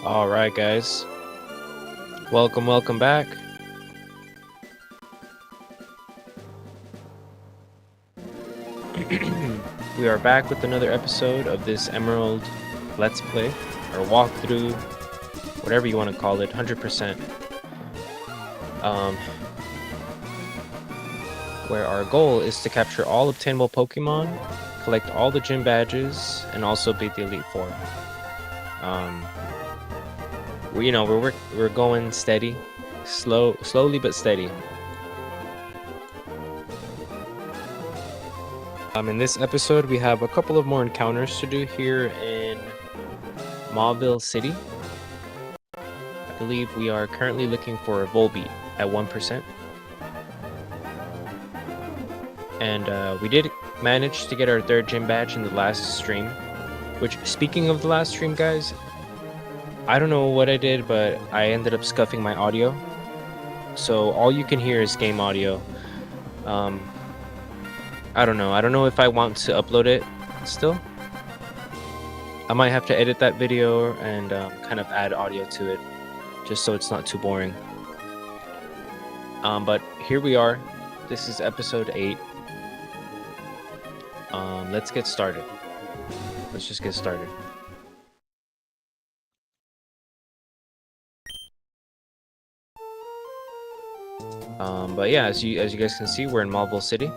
Alright guys, welcome back. We are back with another episode of this Emerald Let's Play, or walkthrough, whatever you want to call it, 100%. Where our goal is to capture all obtainable Pokemon, collect all the gym badges, and also beat the Elite Four. We're going steady, slowly but steady. In this episode, we have a couple of more encounters to do here in Mauville City. I believe we are currently looking for a Volbeat at 1%. And we did manage to get our third gym badge in the last stream. Which, speaking of the last stream, guys, I don't know what I did, but I ended up scuffing my audio. So all you can hear is game audio. I don't know if I want to upload it still. I might have to edit that video and kind of add audio to it, just so it's not too boring. But here we are. This is episode 8. Let's get started. Let's just get started. But yeah, as you guys can see, we're in Mauville City.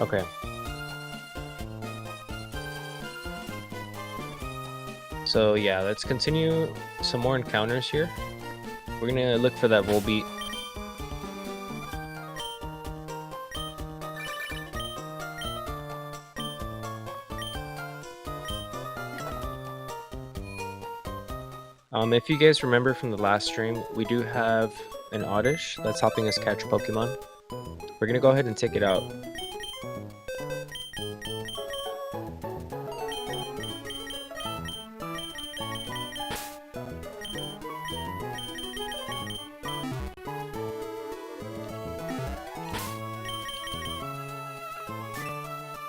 Okay. So yeah, let's continue some more encounters here. We're gonna look for that Volbeat. If you guys remember from the last stream, we do have an Oddish that's helping us catch Pokemon. We're gonna go ahead and take it out.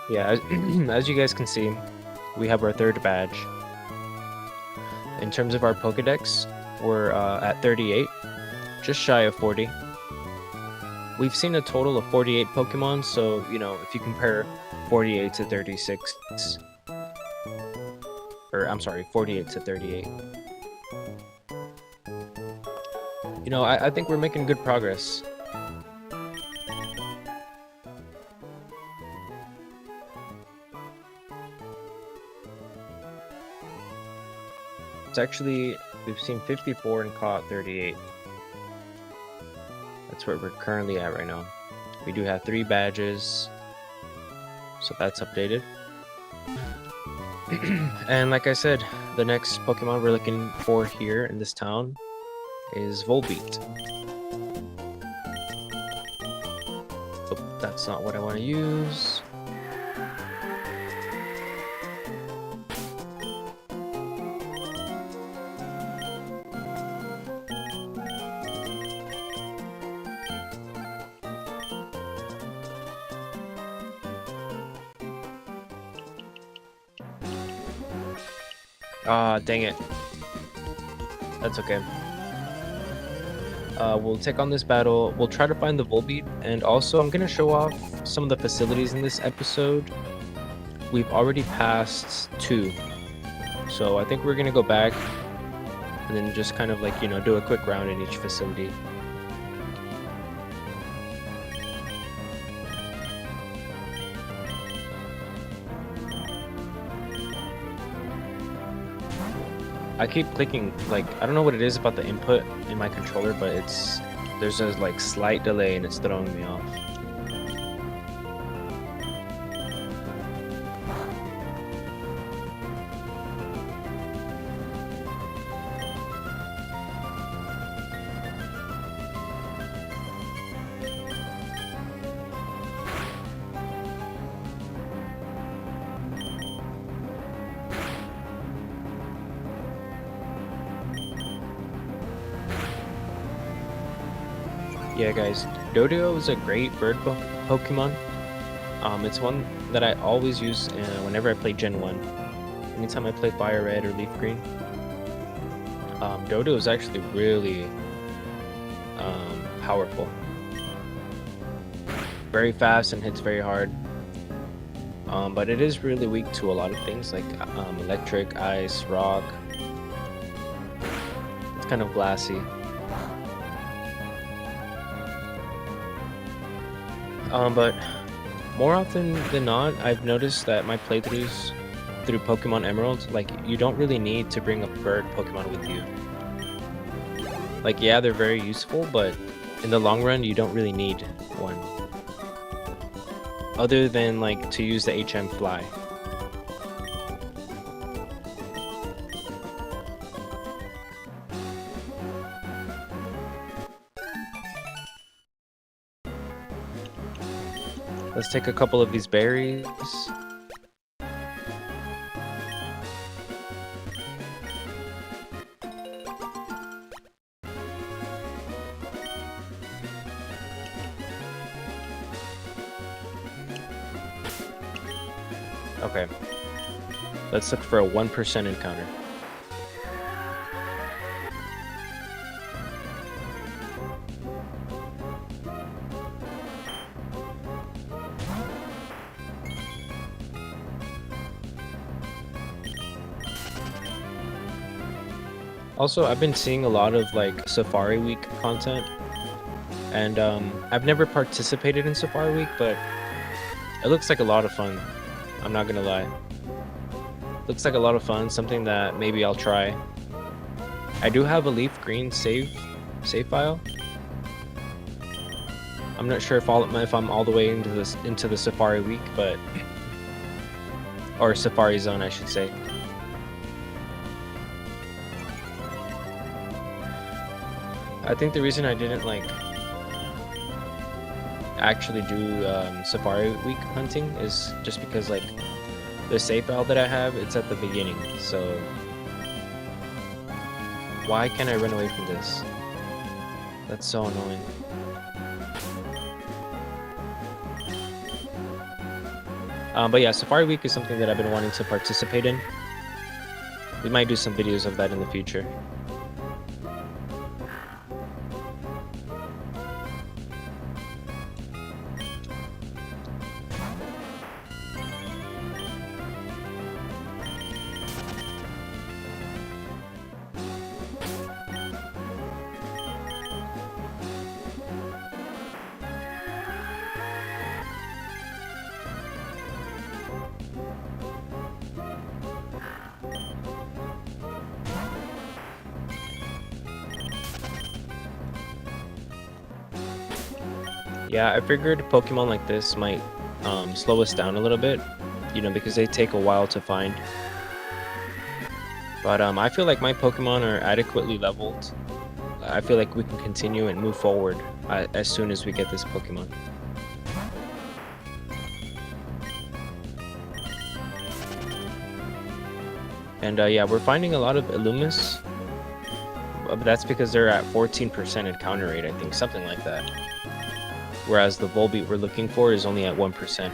Yeah, as you guys can see, we have our third badge. In terms of our Pokedex, we're at 38, just shy of 40. We've seen a total of 48 Pokemon, so, you know, if you compare 48 to 36, or I'm sorry, 48 to 38. You know, I think we're making good progress. It's actually, we've seen 54 and caught 38. That's where we're currently at right now. We do have 3 badges, so that's updated. And like I said, the next Pokemon we're looking for here in this town is Volbeat. Oh, that's not what I want to use. Ah, dang it. That's okay. We'll take on this battle. We'll try to find the Volbeat, and also I'm gonna show off some of the facilities in this episode. We've already passed 2, so I think we're gonna go back and then just kind of like, you know, do a quick round in each facility. I keep clicking, like, I don't know what it is about the input in my controller, but there's a like slight delay and it's throwing me off. Yeah, guys, Doduo is a great bird Pokemon. It's one that I always use whenever I play Gen 1. Anytime I play Fire Red or Leaf Green. Doduo is actually really powerful. Very fast and hits very hard. But it is really weak to a lot of things like electric, ice, rock. It's kind of glassy. But more often than not, I've noticed that my playthroughs through Pokemon Emerald, like, you don't really need to bring a bird Pokemon with you. Like, yeah, they're very useful, but in the long run, you don't really need one. Other than, like, to use the HM Fly. Let's take a couple of these berries. Okay. Let's look for a 1% encounter. Also, I've been seeing a lot of like Safari Week content, and I've never participated in Safari Week, but it looks like a lot of fun. I'm not gonna lie. Looks like a lot of fun, something that maybe I'll try. I do have a Leaf Green save file. I'm not sure if I'm all the way into the Safari Week, but or Safari Zone, I should say. I think the reason I didn't like actually do Safari Week hunting is just because like the save file that I have, it's at the beginning, so why can't I run away from this? That's so annoying. But yeah, Safari Week is something that I've been wanting to participate in. We might do some videos of that in the future. Yeah, I figured Pokemon like this might slow us down a little bit, you know, because they take a while to find. But I feel like my Pokemon are adequately leveled. I feel like we can continue and move forward as soon as we get this Pokemon. And yeah, we're finding a lot of Illumis. But that's because they're at 14% encounter rate, I think, something like that. Whereas the Volbeat we're looking for is only at 1%.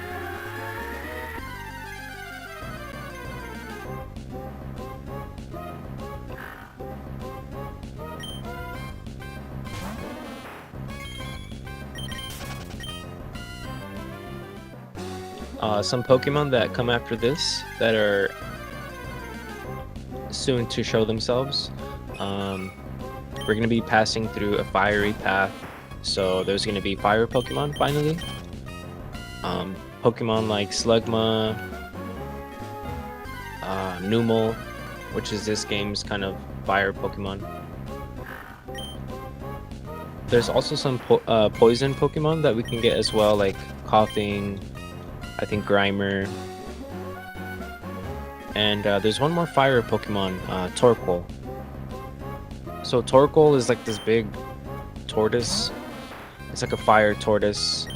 Some Pokemon that come after this that are soon to show themselves. We're going to be passing through a fiery path. So there's going to be fire Pokemon finally. Pokemon like Slugma, Numel, which is this game's kind of fire Pokemon. There's also some poison Pokemon that we can get as well, like Coughing, I think Grimer. And there's one more fire Pokemon, Torkoal. So Torkoal is like this big tortoise. It's like a fire tortoise.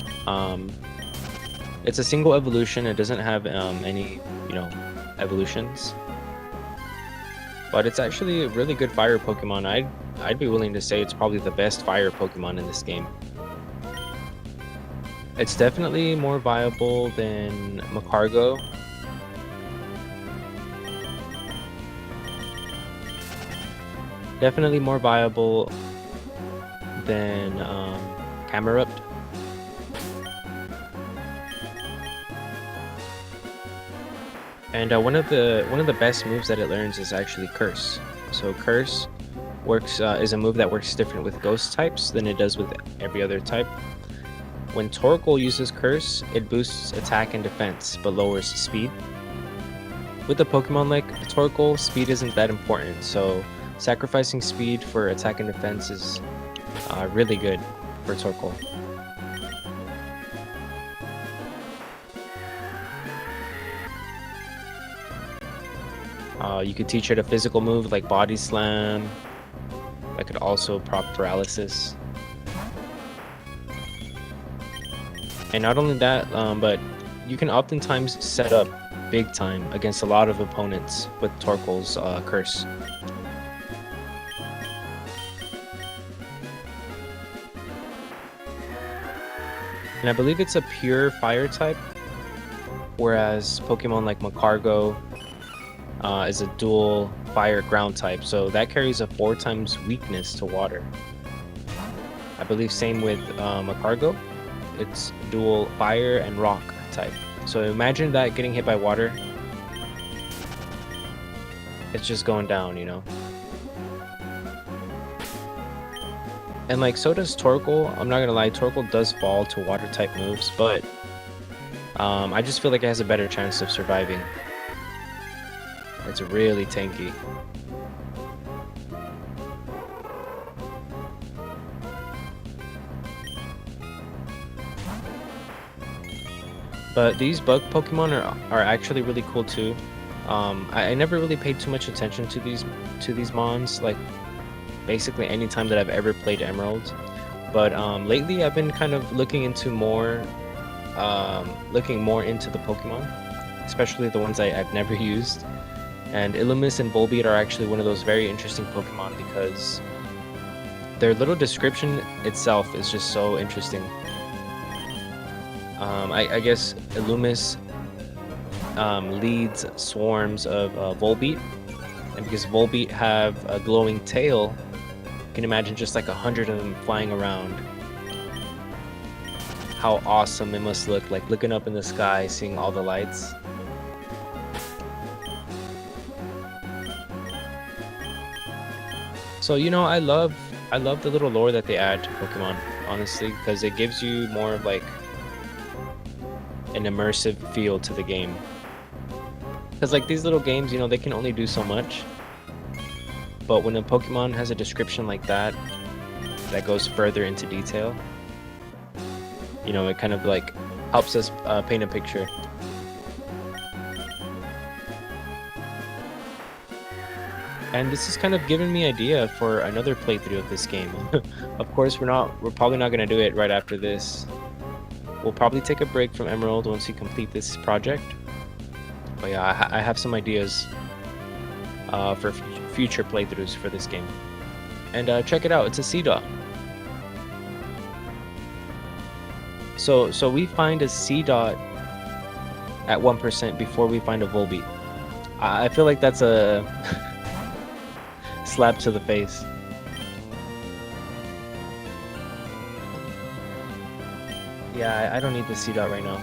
It's a single evolution. It doesn't have any, evolutions. But it's actually a really good fire Pokemon. I'd be willing to say it's probably the best fire Pokemon in this game. It's definitely more viable than Macargo. Definitely more viable than Camerupt. And one of the best moves that it learns is actually Curse. So Curse works is a move that works different with ghost types than it does with every other type. When Torkoal uses Curse, it boosts attack and defense, but lowers speed. With a Pokemon like Torkoal, speed isn't that important, so sacrificing speed for attack and defense is really good for Torkoal. You could teach it a physical move like Body Slam. That could also proc Paralysis. And not only that, but you can oftentimes set up big time against a lot of opponents with Torkoal's Curse. And I believe it's a pure fire type, whereas Pokemon like Macargo is a dual fire ground type, so that carries a 4 times weakness to water. I believe same with Macargo. It's dual fire and rock type. So imagine that getting hit by water. It's just going down, And like so does Torkoal. I'm not gonna lie, Torkoal does fall to water type moves, but I just feel like it has a better chance of surviving. It's really tanky. But these bug Pokemon are actually really cool too. I never really paid too much attention to these mons, like basically any time that I've ever played Emerald. But lately I've been kind of looking more into the Pokemon, especially the ones I've never used. And Illumis and Volbeat are actually one of those very interesting Pokemon because their little description itself is just so interesting. I guess Illumis leads swarms of Volbeat, and because Volbeat have a glowing tail, you can imagine just like 100 of them flying around. How awesome it must look, like looking up in the sky, seeing all the lights. So I love the little lore that they add to Pokemon, honestly, because it gives you more of like an immersive feel to the game. Because like these little games, they can only do so much. But when a Pokemon has a description like that goes further into detail, it kind of like helps us paint a picture. And this has kind of given me idea for another playthrough of this game. Of course, we're probably not gonna do it right after this. We'll probably take a break from Emerald once we complete this project. But yeah, I have some ideas for future playthroughs for this game. And check it out, it's a Seedot. So we find a Seedot at 1% before we find a Volbeat. I feel like that's a slap to the face. Yeah, I don't need the Seedot right now.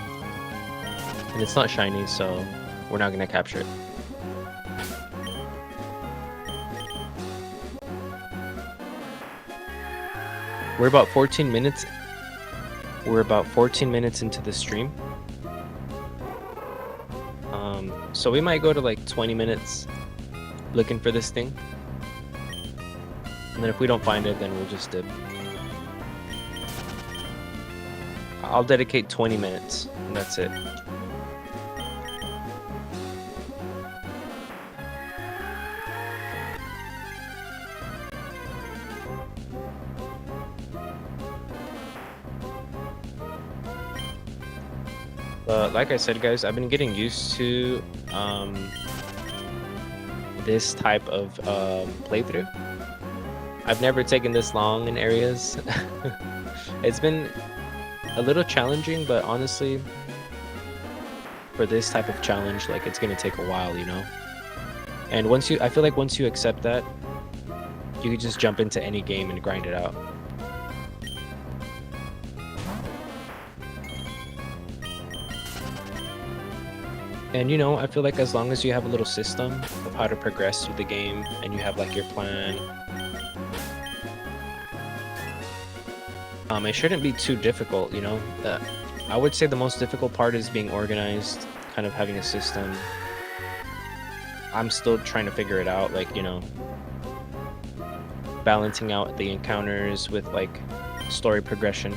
And it's not shiny, so we're not gonna capture it. We're about 14 minutes. We're about 14 minutes into the stream. So we might go to like 20 minutes looking for this thing. And then if we don't find it, then we'll just dip. I'll dedicate 20 minutes, and that's it. But like I said, guys, I've been getting used to this type of playthrough. I've never taken this long in areas. It's been a little challenging, but honestly, for this type of challenge, like, it's gonna take a while, you know? And I feel like once you accept that, you can just jump into any game and grind it out. And you know, I feel like as long as you have a little system of how to progress through the game and you have like your plan, it shouldn't be too difficult, you know? I would say the most difficult part is being organized, kind of having a system. I'm still trying to figure it out, like, you know, balancing out the encounters with like story progression.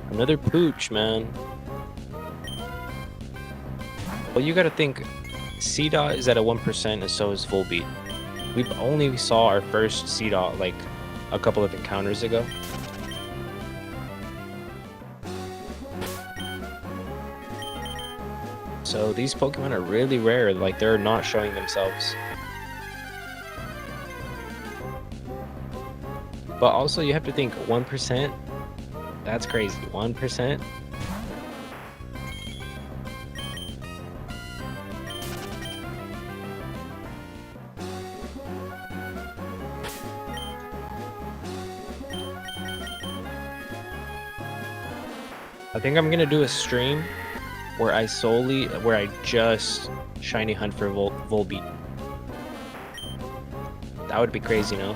Another pooch, man. Well, you gotta think, C-Dot is at a 1% and so is Volbeat. We've only saw our first C-Dot like a couple of encounters ago. So these Pokemon are really rare, like they're not showing themselves. But also you have to think 1%, that's crazy, 1%. I think I'm gonna do a stream where I just shiny hunt for Volbeat. That would be crazy, no?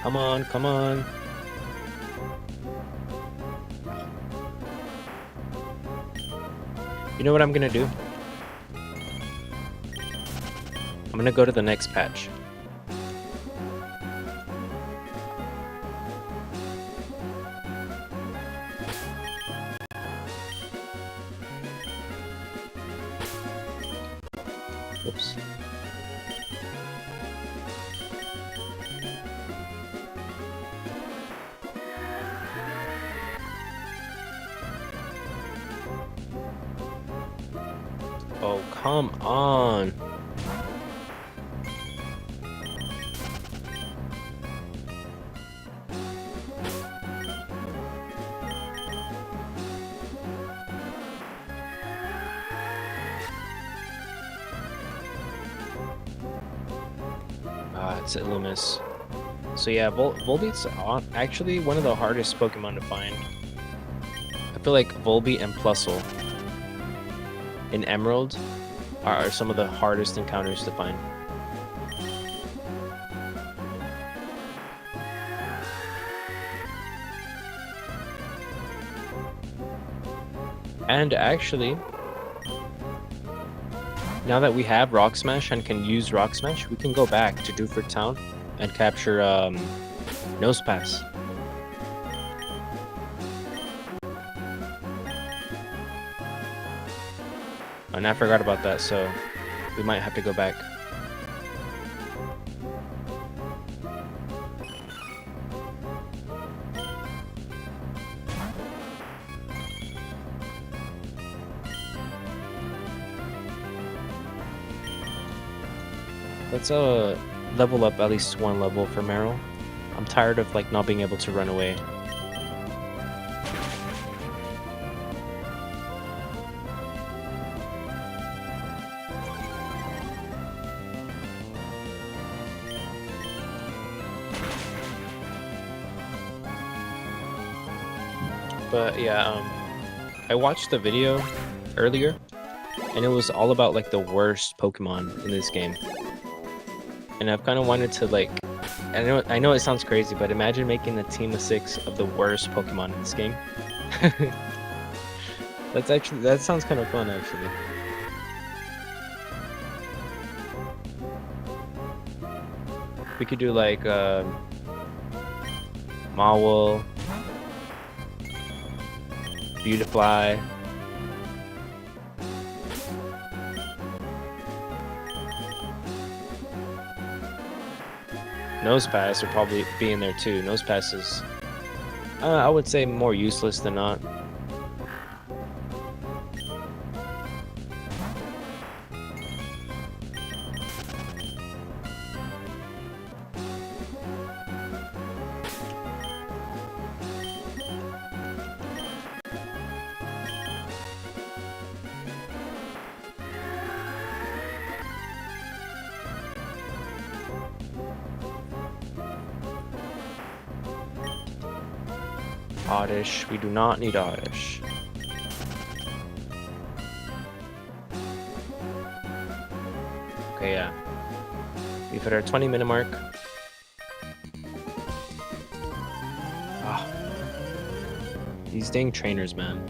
Come on, come on. You know what I'm gonna do? I'm gonna go to the next patch. Oops. Oh, come on. It's Illumis. So yeah, Volbeat's actually one of the hardest Pokemon to find. I feel like Volbeat and Plusle in Emerald are some of the hardest encounters to find. And actually, now that we have Rock Smash and can use Rock Smash, we can go back to Dewford Town and capture Nosepass. And I forgot about that, so we might have to go back. Let's level up at least one level for Meryl. I'm tired of like not being able to run away. But yeah, I watched the video earlier, and it was all about like the worst Pokemon in this game. And I've kind of wanted to like, I know it sounds crazy, but imagine making a team of 6 of the worst Pokemon in this game. That sounds kind of fun actually. We could do like Maul, Beautifly. Nosepass would probably be in there too. Nosepass is, I would say, more useless than not. Oddish. We do not need Oddish. Okay, yeah. We've hit our 20-minute mark. Ah. These dang trainers, man.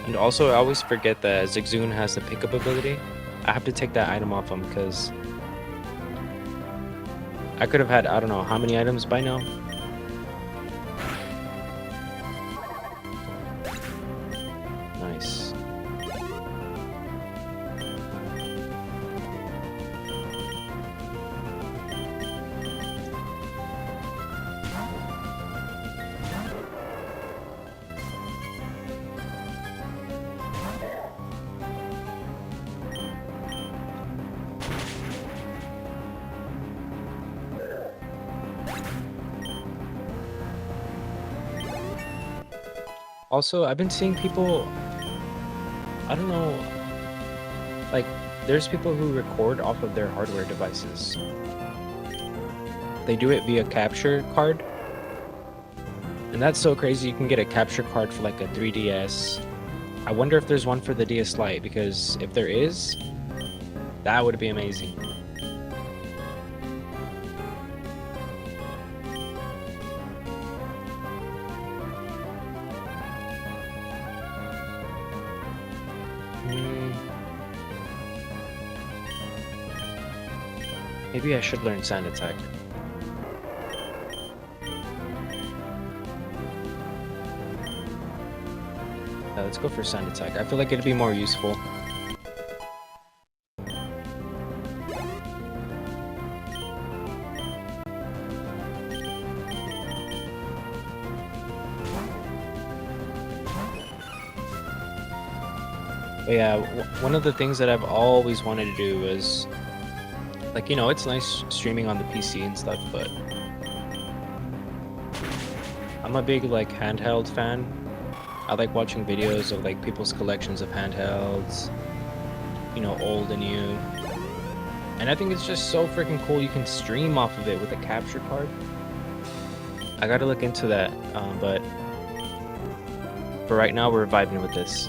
And also, I always forget that Zigzagoon has the pickup ability. I have to take that item off him because I could have had, I don't know, how many items by now? Nice. Also, I've been seeing people, I don't know, like, there's people who record off of their hardware devices. They do it via capture card. And that's so crazy, you can get a capture card for like a 3DS. I wonder if there's one for the DS Lite, because if there is, that would be amazing. Maybe I should learn Sand Attack. Let's go for Sand Attack. I feel like it'd be more useful. But yeah, one of the things that I've always wanted to do is, like, you know, it's nice streaming on the PC and stuff, but I'm a big, like, handheld fan. I like watching videos of, like, people's collections of handhelds, you know, old and new. And I think it's just so freaking cool you can stream off of it with a capture card. I gotta look into that, but for right now, we're vibing with this.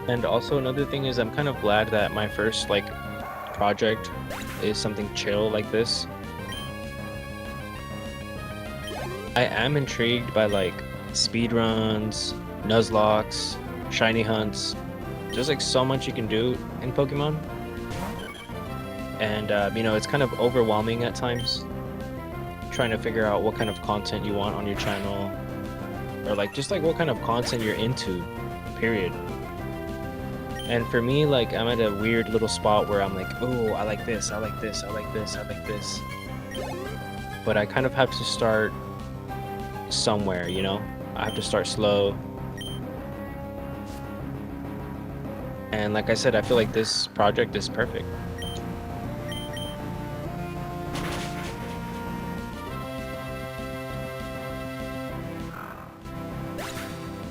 And also another thing is I'm kind of glad that my first like project is something chill like this. I am intrigued by like speedruns, Nuzlocks, shiny hunts. There's like so much you can do in Pokemon. And you know, it's kind of overwhelming at times trying to figure out what kind of content you want on your channel, or like just like what kind of content you're into, period. And for me, like, I'm at a weird little spot where I'm like, oh, I like this, I like this, I like this, I like this. But I kind of have to start somewhere, you know? I have to start slow. And like I said, I feel like this project is perfect.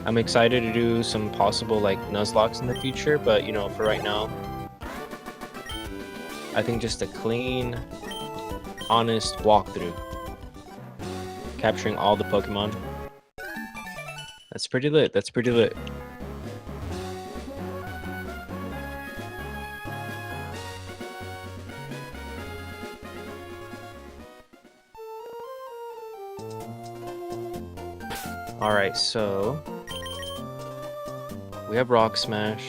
I'm excited to do some possible like Nuzlockes in the future, but you know, for right now, I think just a clean, honest walkthrough, capturing all the Pokemon. That's pretty lit. That's pretty lit. Alright, so we have Rock Smash.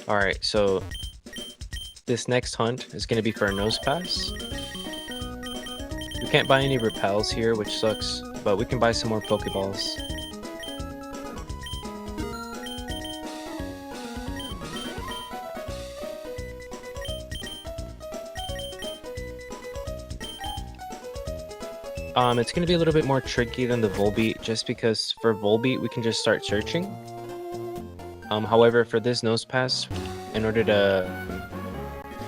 Alright, so this next hunt is going to be for a Nose Pass. We can't buy any repels here, which sucks, but we can buy some more Pokeballs. It's going to be a little bit more tricky than the Volbeat, just because for Volbeat we can just start searching. However, for this Nose Pass, in order to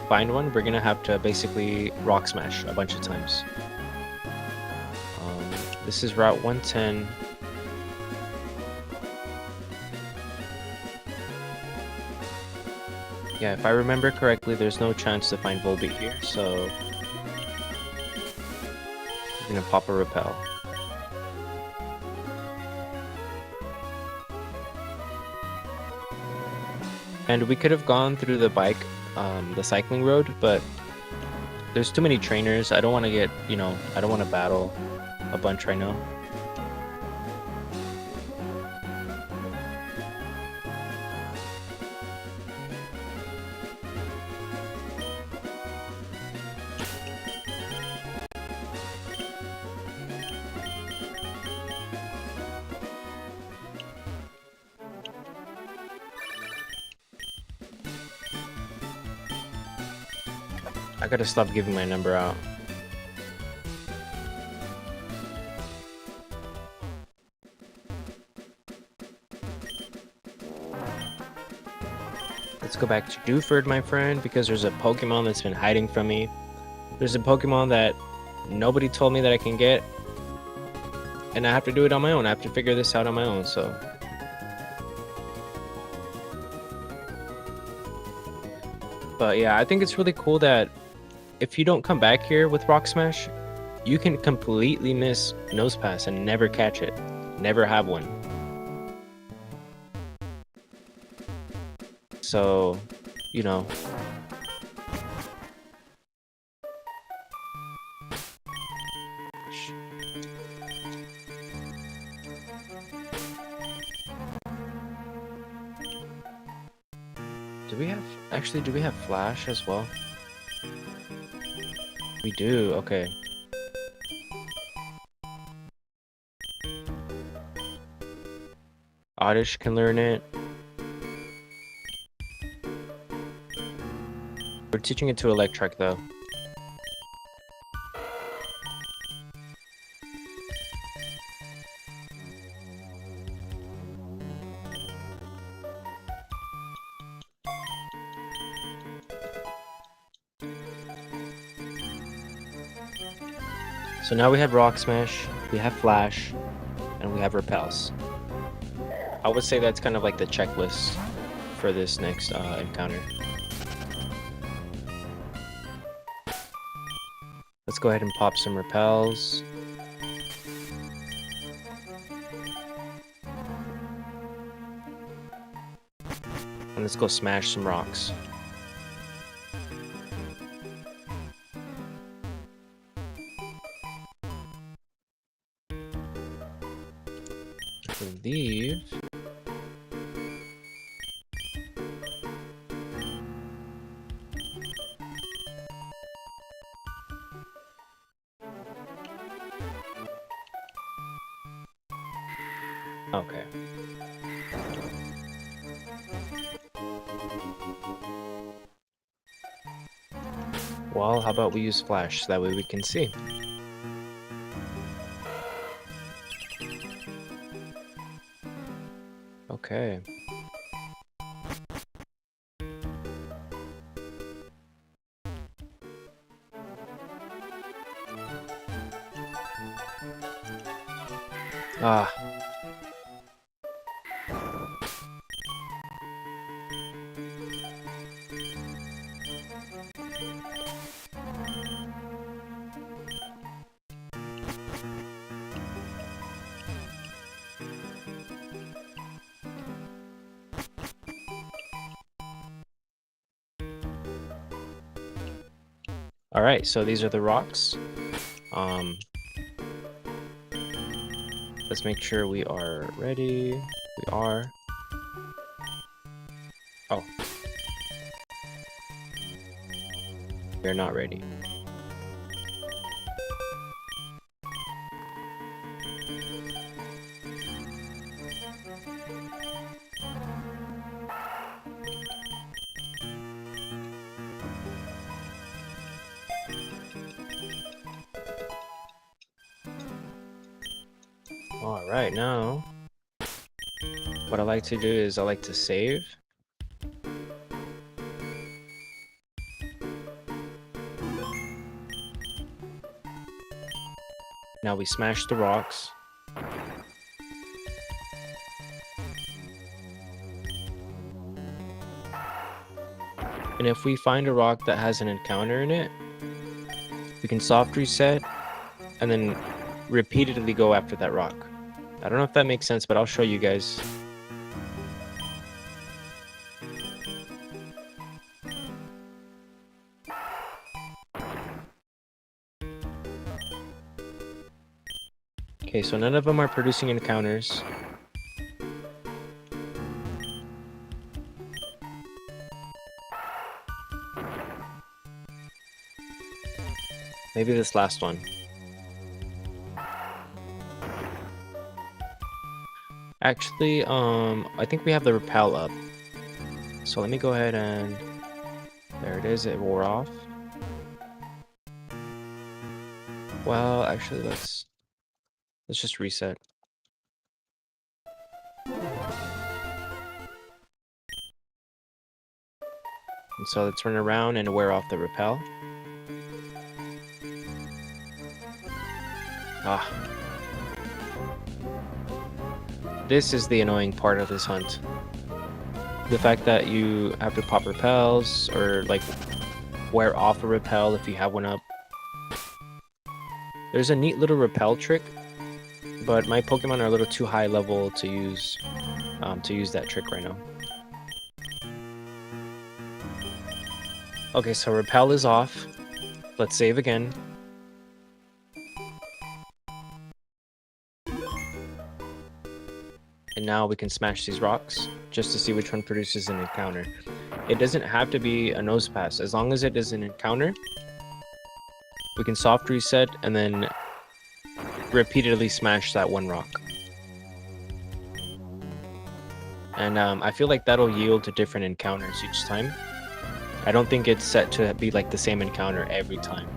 find one, we're going to have to basically Rock Smash a bunch of times. This is Route 110. Yeah, if I remember correctly, there's no chance to find Volbeat here, so we're gonna pop a repel. And we could have gone through the the cycling road, but there's too many trainers. I don't want to get, I don't want to battle a bunch right now. I gotta stop giving my number out. Let's go back to Dewford, my friend, because there's a Pokemon that's been hiding from me. There's a Pokemon that nobody told me that I can get, and I have to do it on my own. I have to figure this out on my own, so. But yeah, I think it's really cool that if you don't come back here with Rock Smash, you can completely miss Nose Pass and never catch it. Never have one. So, you know. Do we have Flash as well? We do, okay. Oddish can learn it. We're teaching it to Electric though. So now we have Rock Smash, we have Flash, and we have Repels. I would say that's kind of like the checklist for this next encounter. Let's go ahead and pop some Repels. And let's go smash some rocks. I believe. Okay. Well, how about we use flash so that way we can see? Okay. Ah. All right, so these are the rocks. Let's make sure we are ready. We are. Oh. We're not ready. All right, now what I like to do is I like to save. Now we smash the rocks. And if we find a rock that has an encounter in it, we can soft reset and then repeatedly go after that rock. I don't know if that makes sense, but I'll show you guys. Okay, so none of them are producing encounters. Maybe this last one. Actually, I think we have the repel up. So let me go ahead and... There it is, it wore off. Well, actually, let's just reset. And so let's turn around and wear off the repel. Ah. This is the annoying part of this hunt. The fact that you have to pop repels or like wear off a repel if you have one up. There's a neat little repel trick, but my Pokemon are a little too high level to use that trick right now. Okay, so repel is off. Let's save again. And now we can smash these rocks just to see which one produces an encounter. It doesn't have to be a nose pass. As long as it is an encounter, we can soft reset and then repeatedly smash that one rock. And I feel like that'll yield to different encounters each time. I don't think it's set to be like the same encounter every time.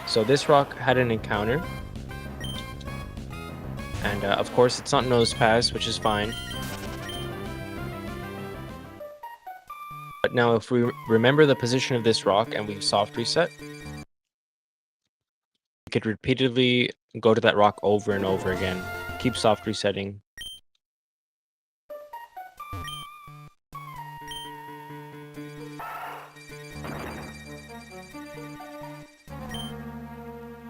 So this rock had an encounter. And of course it's not nose pass, which is fine. But now if we remember the position of this rock and we soft reset, we could repeatedly go to that rock over and over again. Keep soft resetting.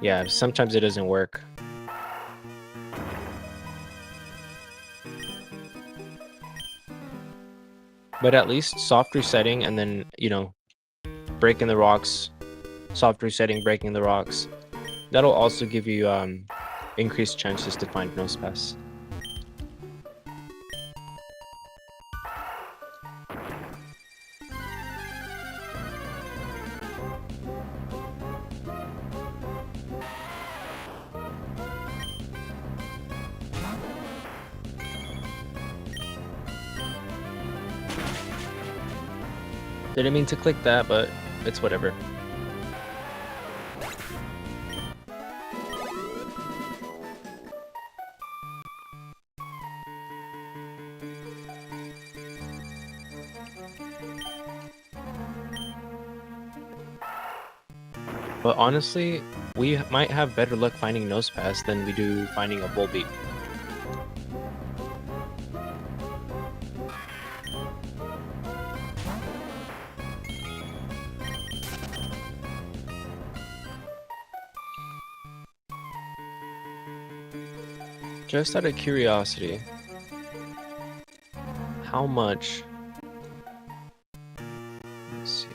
Yeah, sometimes it doesn't work. But at least soft resetting and then, you know, breaking the rocks, soft resetting, breaking the rocks. That'll also give you increased chances to find nose pass. Didn't mean to click that, but it's whatever. But honestly, we might have better luck finding Nosepass than we do finding a Volbeat. Just out of curiosity, how much? Let's see.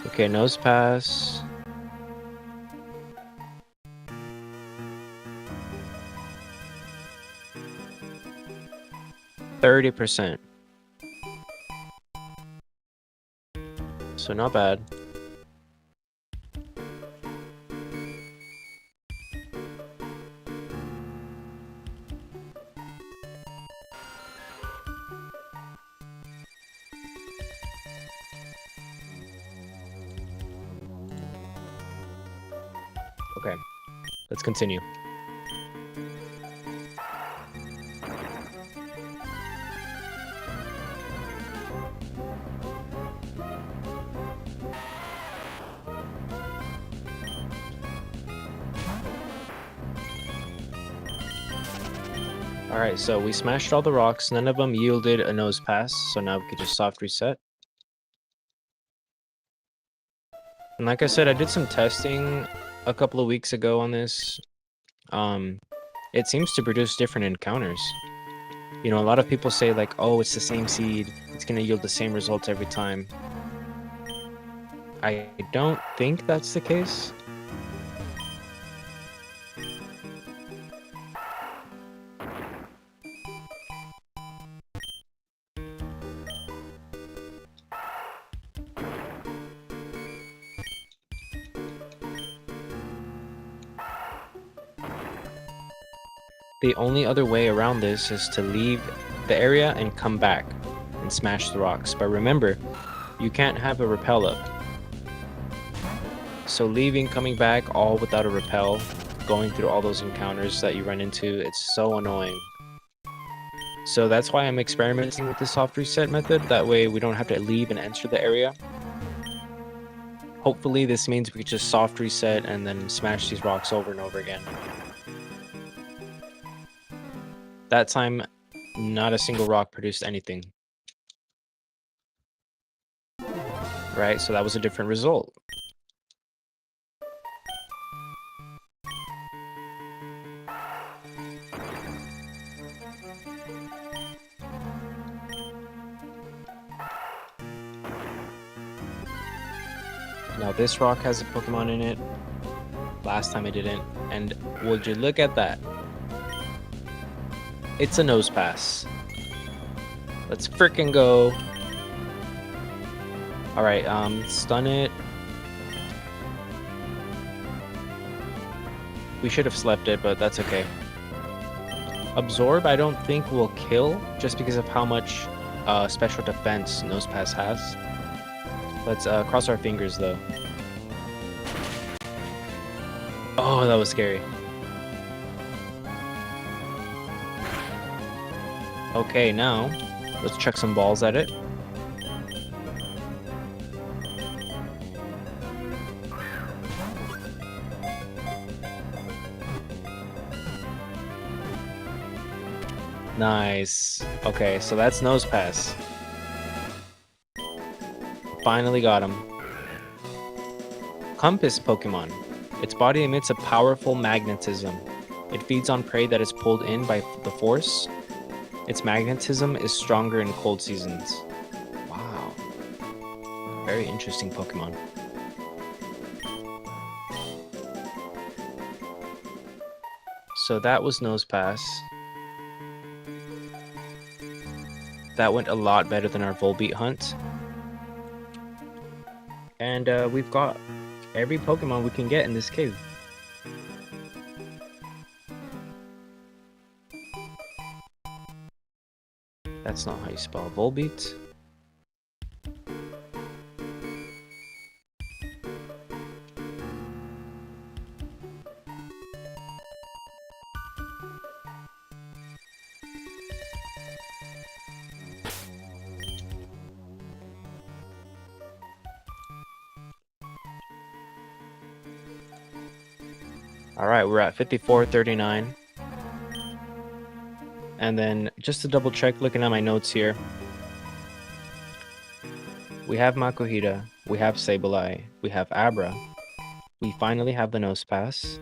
Okay, Nosepass. %30. So not bad. Okay, let's continue. Alright, so we smashed all the rocks. None of them yielded a Nosepass, so now we could just soft reset. And like I said, I did some testing a couple of weeks ago on this. It seems to produce different encounters. You know, a lot of people say like, oh, it's the same seed. It's going to yield the same results every time. I don't think that's the case. The only other way around this is to leave the area and come back and smash the rocks. But remember, you can't have a repel up. So leaving, coming back, all without a repel, going through all those encounters that you run into, it's so annoying. So that's why I'm experimenting with the soft reset method. That way we don't have to leave and enter the area. Hopefully this means we can just soft reset and then smash these rocks over and over again. That time, not a single rock produced anything. Right, so that was a different result. Now this rock has a Pokemon in it. Last time it didn't. And would you look at that? It's a Nosepass. Let's frickin' go. Alright, stun it. We should have slept it, but that's okay. Absorb, I don't think will kill, just because of how much special defense Nosepass has. Let's cross our fingers, though. Oh, that was scary. Okay, now, let's chuck some balls at it. Nice. Okay, so that's Nosepass. Finally got him. Compass Pokemon. Its body emits a powerful magnetism. It feeds on prey that is pulled in by the force. Its magnetism is stronger in cold seasons. Wow. Very interesting Pokemon. So that was Nosepass. That went a lot better than our Volbeat hunt. And we've got every Pokemon we can get in this cave. That's not how you spell Volbeat. Alright, we're at 5439. And then, just to double check, looking at my notes here, we have Makuhita, we have Sableye, we have Abra, we finally have the Nosepass,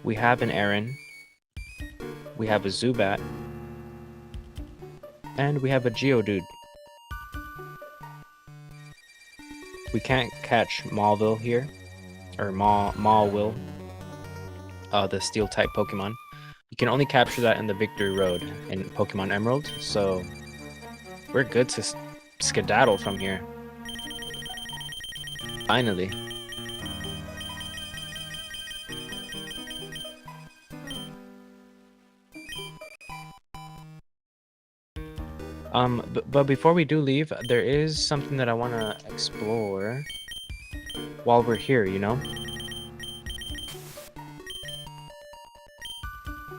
we have an Aaron, we have a Zubat, and we have a Geodude. We can't catch Maulville here, or Maulwill, the Steel-type Pokemon. You can only capture that in the Victory Road in Pokemon Emerald, so we're good to skedaddle from here. Finally. But before we do leave, there is something that I want to explore while we're here, you know?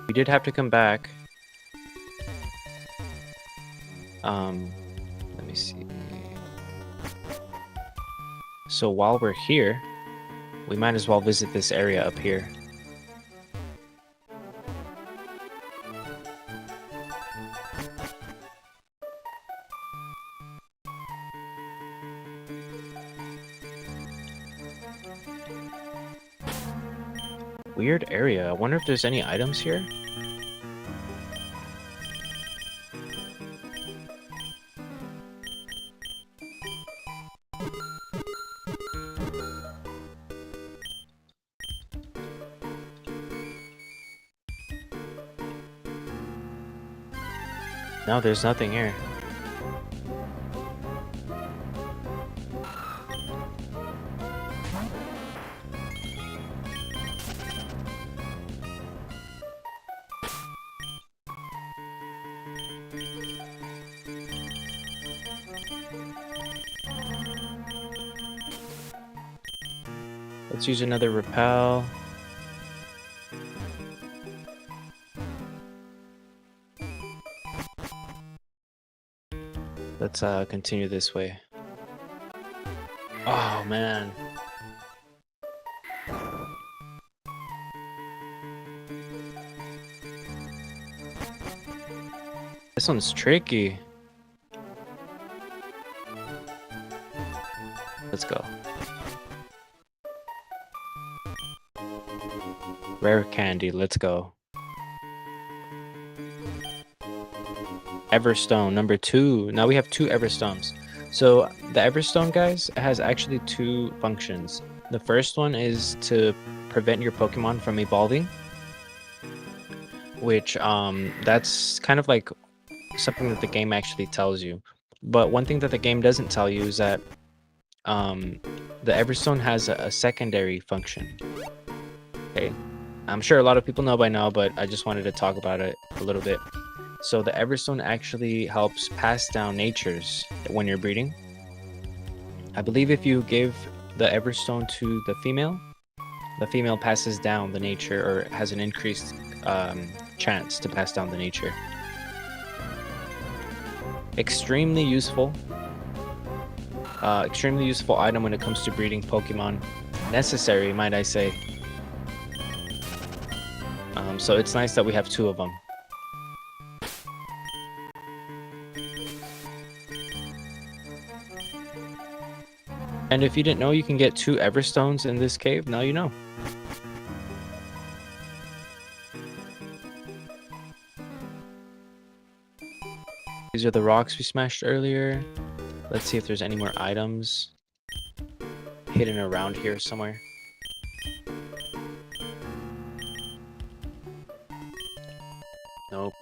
We did have to come back. Let me see. So while we're here, we might as well visit this area up here. Weird area. I wonder if there's any items here? No, there's nothing here. Let's use another repel. Let's continue this way. Oh man. This one's tricky. Let's go. Rare candy, let's go. Everstone, number 2. Now we have 2 Everstones. So the Everstone, guys, has actually 2 functions. The first one is to prevent your Pokemon from evolving, which that's kind of like something that the game actually tells you. But one thing that the game doesn't tell you is that the Everstone has a secondary function. Okay, I'm sure a lot of people know by now, but I just wanted to talk about it a little bit. So the Everstone actually helps pass down natures when you're breeding. I believe if you give the Everstone to the female passes down the nature, or has an increased chance to pass down the nature. Extremely useful. Extremely useful item when it comes to breeding Pokemon. Necessary, might I say. So it's nice that we have 2 of them. And if you didn't know, you can get 2 Everstones in this cave. Now you know. These are the rocks we smashed earlier. Let's see if there's any more items hidden around here somewhere. Nope.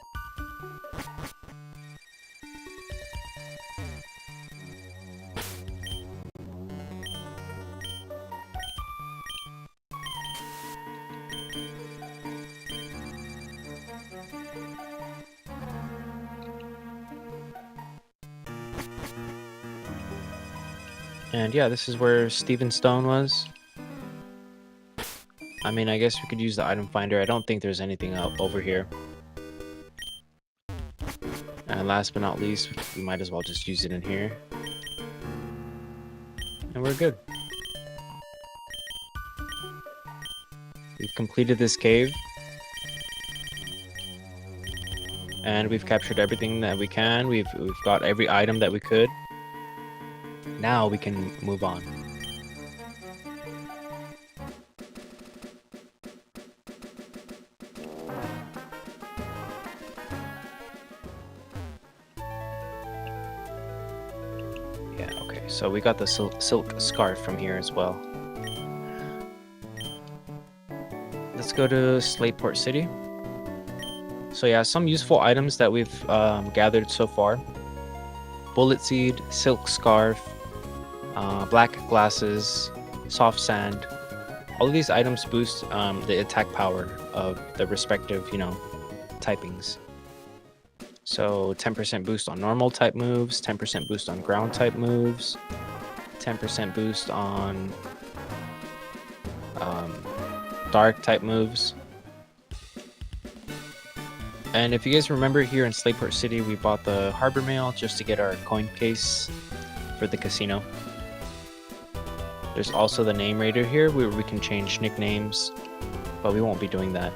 And yeah, this is where Steven Stone was. I mean, I guess we could use the item finder. I don't think there's anything over here. And last but not least, we might as well just use it in here. And we're good. We've completed this cave. And we've captured everything that we can. We've got every item that we could. Now we can move on. Yeah, okay. So we got the silk scarf from here as well. Let's go to Slateport City. So yeah, some useful items that we've gathered so far. Bullet seed, silk scarf, black glasses, soft sand. All of these items boost the attack power of the respective, typings. So 10% boost on normal type moves, 10% boost on ground type moves, 10% boost on dark type moves. And if you guys remember, here in Slateport City, we bought the Harbor Mail just to get our coin case for the casino. There's also the name raider here where we can change nicknames, but we won't be doing that.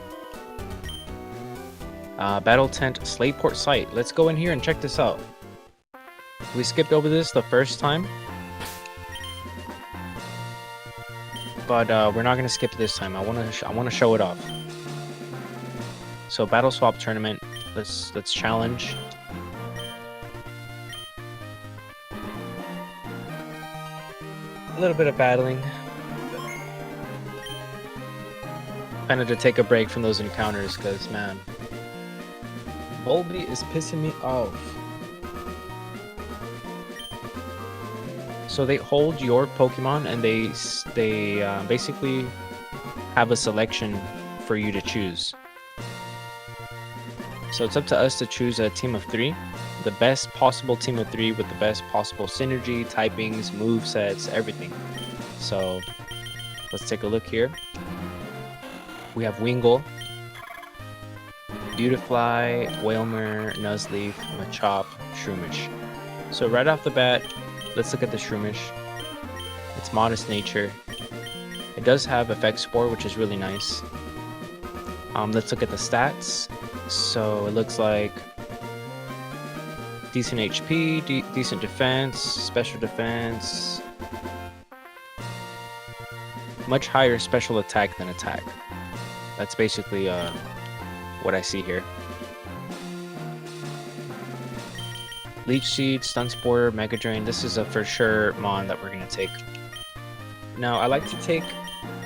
Battle Tent Slateport site. Let's go in here and check this out. We skipped over this the first time, but we're not gonna skip this time. I want to show it off. So battle swap tournament. Let's challenge. A little bit of battling. Kind of to take a break from those encounters, because man, Volby is pissing me off. So they hold your Pokemon and they basically have a selection for you to choose. So it's up to us to choose a team of 3, the best possible team of 3 with the best possible synergy, typings, movesets, everything. So let's take a look here. We have Wingull, Beautifly, Wailmer, Nuzleaf, Machop, Shroomish. So right off the bat, let's look at the Shroomish. It's modest nature. It does have Effect Spore, which is really nice. Let's look at the stats. So it looks like decent HP, decent defense, special defense, much higher special attack than attack. That's basically what I see here. Leech Seed, Stun Spore, Mega Drain. This is a for sure mon that we're gonna take. Now I like to take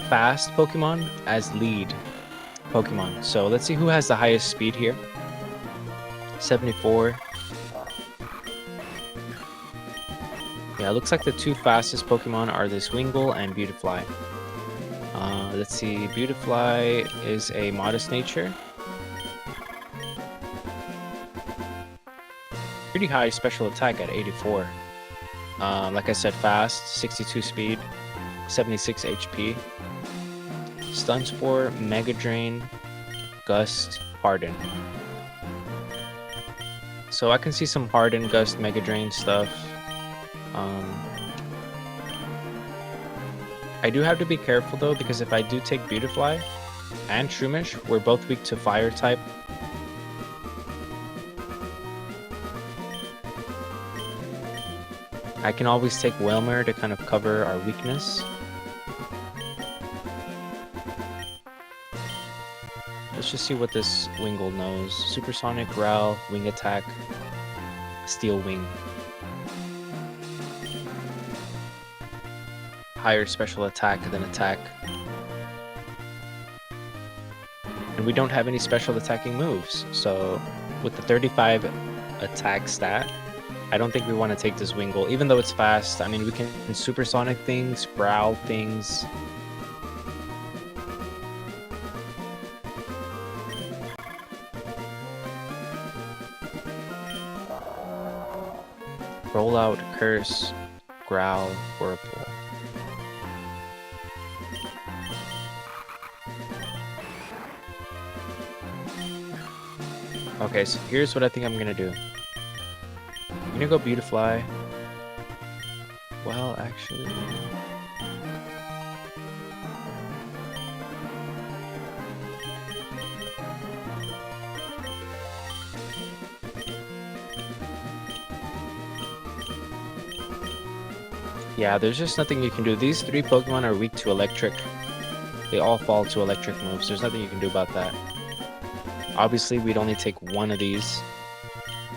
fast Pokemon as lead Pokemon. So let's see who has the highest speed here. 74. Yeah, it looks like the 2 fastest Pokemon are this Wingull and Beautifly. Let's see, Beautifly is a modest nature. Pretty high special attack at 84. Like I said, fast, 62 speed, 76 HP. Stun Spore, Mega Drain, Gust, Harden. So I can see some Harden, Gust, Mega Drain stuff. I do have to be careful though, because if I do take Beautifly and Shroomish, we're both weak to Fire type. I can always take Wailmer to kind of cover our weakness. Let's just see what this Wingull knows. Supersonic, Growl, Wing Attack. Steel Wing. Higher special attack than attack. And we don't have any special attacking moves, so with the 35 attack stat, I don't think we want to take this Wingull, even though it's fast. I mean, we can supersonic things, growl things. Roll out, curse, growl, whirlpool. Okay, so here's what I think I'm gonna do. I'm gonna go Beautifly. Well, actually... yeah, there's just nothing you can do. These 3 Pokemon are weak to electric. They all fall to electric moves. There's nothing you can do about that. Obviously, we'd only take one of these.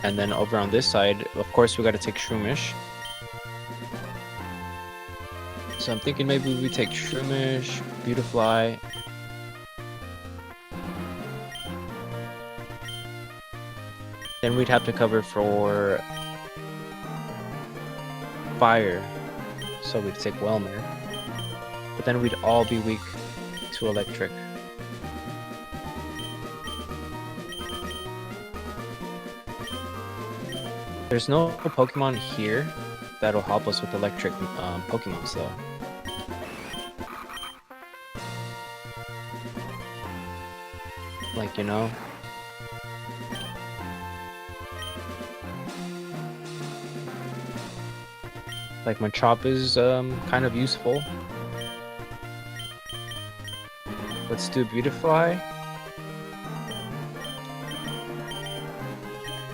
And then over on this side, of course, we gotta take Shroomish. So I'm thinking maybe we take Shroomish, Beautifly. Then we'd have to cover for Fire. So we'd take Whelmer. But then we'd all be weak to electric. There's no Pokemon here that'll help us with electric Pokemons though. Like, you know? Like Machop is kind of useful. Let's do Beautifly.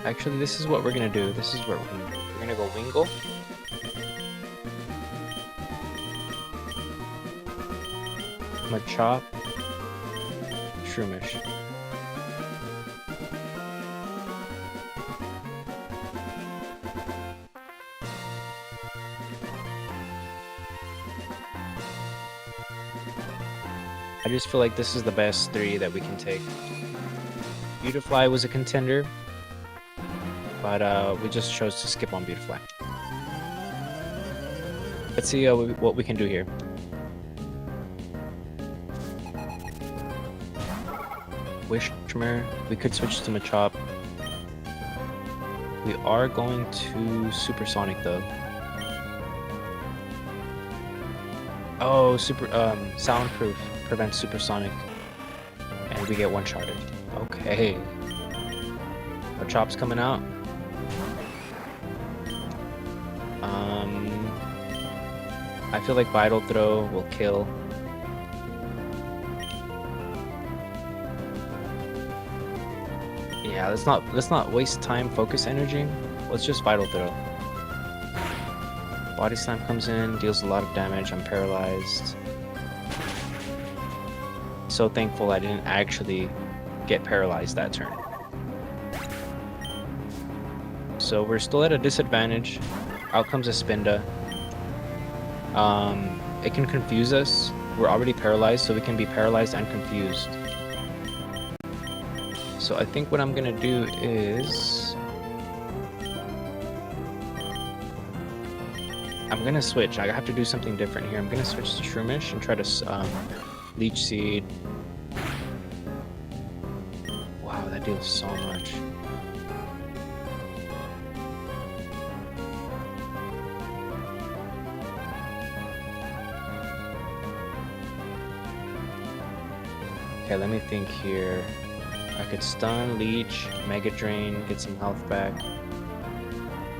Actually, this is what we're gonna do. This is what we're gonna do. We're gonna go Wingull. Machop. Shroomish. I just feel like this is the best 3 that we can take. Beautifly was a contender, but we just chose to skip on Beautifly. Let's see what we can do here. Wishmer. We could switch to Machop. We are going to Supersonic though. Oh, soundproof prevents Supersonic, and we get one-shotted. Okay. Machop's coming out. I feel like Vital Throw will kill. Yeah, let's not waste time, focus energy. Let's just Vital Throw. Body Slam comes in, deals a lot of damage. I'm paralyzed. So thankful I didn't actually get paralyzed that turn. So we're still at a disadvantage. Out comes a Spinda. It can confuse us. We're already paralyzed, so we can be paralyzed and confused. So I think what I'm gonna do is... I'm gonna switch. I have to do something different here. I'm gonna switch to Shroomish and try to Leech Seed. Wow, that deals so much. Okay, let me think here. I could stun, Leech, Mega Drain, get some health back.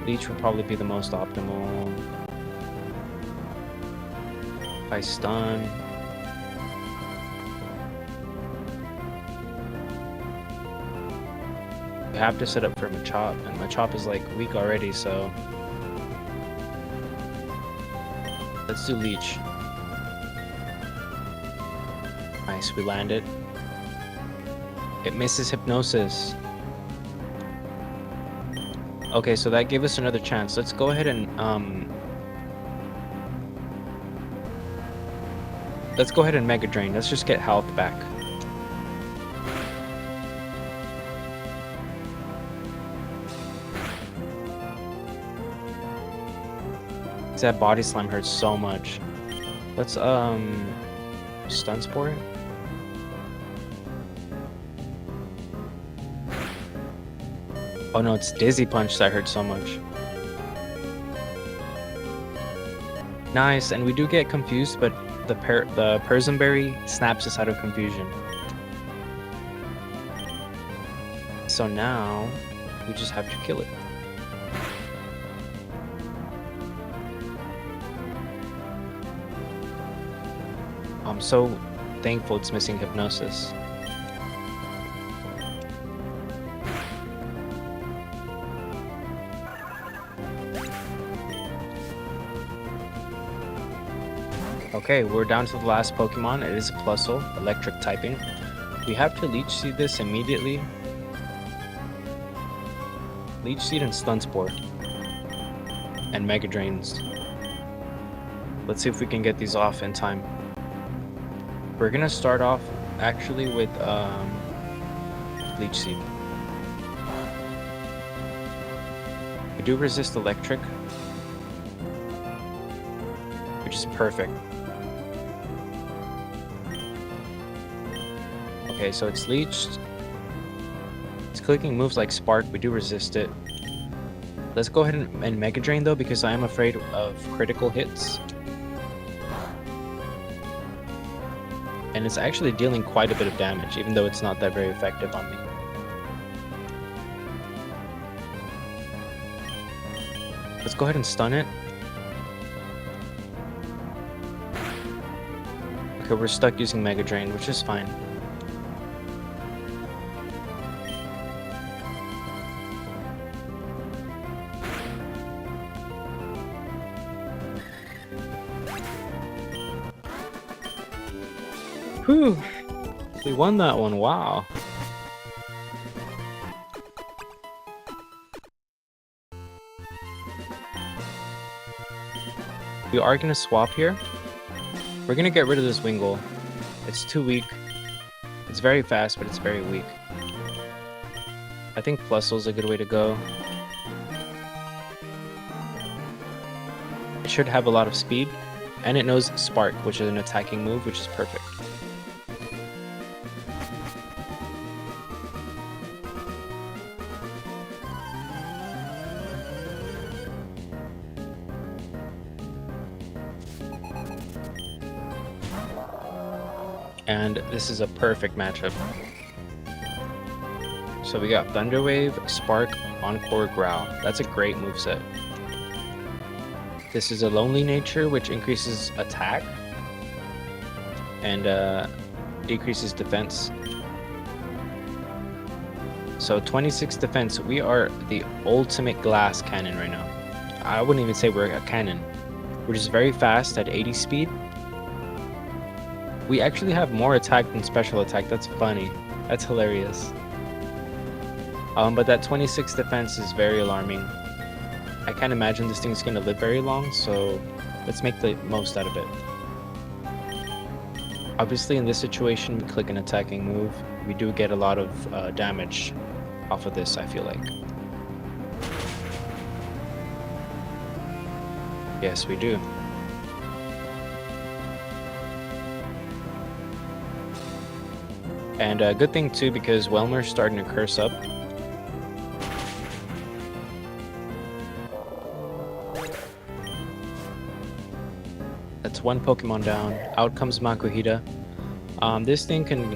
Leech would probably be the most optimal. If I stun... we have to set up for Machop, and Machop is like weak already, so... let's do Leech. Nice, we landed. It misses Hypnosis. Okay, so that gave us another chance. Let's go ahead and Mega Drain. Let's just get health back. That body slime hurts so much. Let's stun spore it. Oh no, it's Dizzy Punch that hurts so much. Nice, and we do get confused, but the Persimberry snaps us out of confusion. So now we just have to kill it. I'm so thankful it's missing Hypnosis. Okay, we're down to the last Pokemon. It is a Plusle, electric typing. We have to Leech Seed this immediately. Leech Seed and Stun Spore. And Mega Drains. Let's see if we can get these off in time. We're gonna start off actually with Leech Seed. We do resist electric, which is perfect. Okay, so it's leeched. It's clicking moves like Spark. We do resist it. Let's go ahead and Mega Drain though, because I am afraid of critical hits. And it's actually dealing quite a bit of damage, even though it's not that very effective on me. Let's go ahead and stun it. Okay, we're stuck using Mega Drain, which is fine. Whew! We won that one, wow. We are gonna swap here. We're gonna get rid of this Wingull. It's too weak. It's very fast, but it's very weak. I think Plusle's a good way to go. It should have a lot of speed, and it knows Spark, which is an attacking move, which is perfect. And this is a perfect matchup. So we got Thunder Wave, Spark, Encore, Growl. That's a great moveset. This is a Lonely Nature, which increases attack and decreases defense. So 26 defense. We are the ultimate glass cannon right now. I wouldn't even say we're a cannon. We're just very fast at 80 speed. We actually have more attack than special attack. That's funny. That's hilarious. But that 26 defense is very alarming. I can't imagine this thing's gonna live very long, so let's make the most out of it. Obviously, in this situation, we click an attacking move. We do get a lot of damage off of this, I feel like. Yes, we do. And a good thing too, because Welmer's starting to curse up. That's one Pokemon down. Out comes Makuhita. This thing can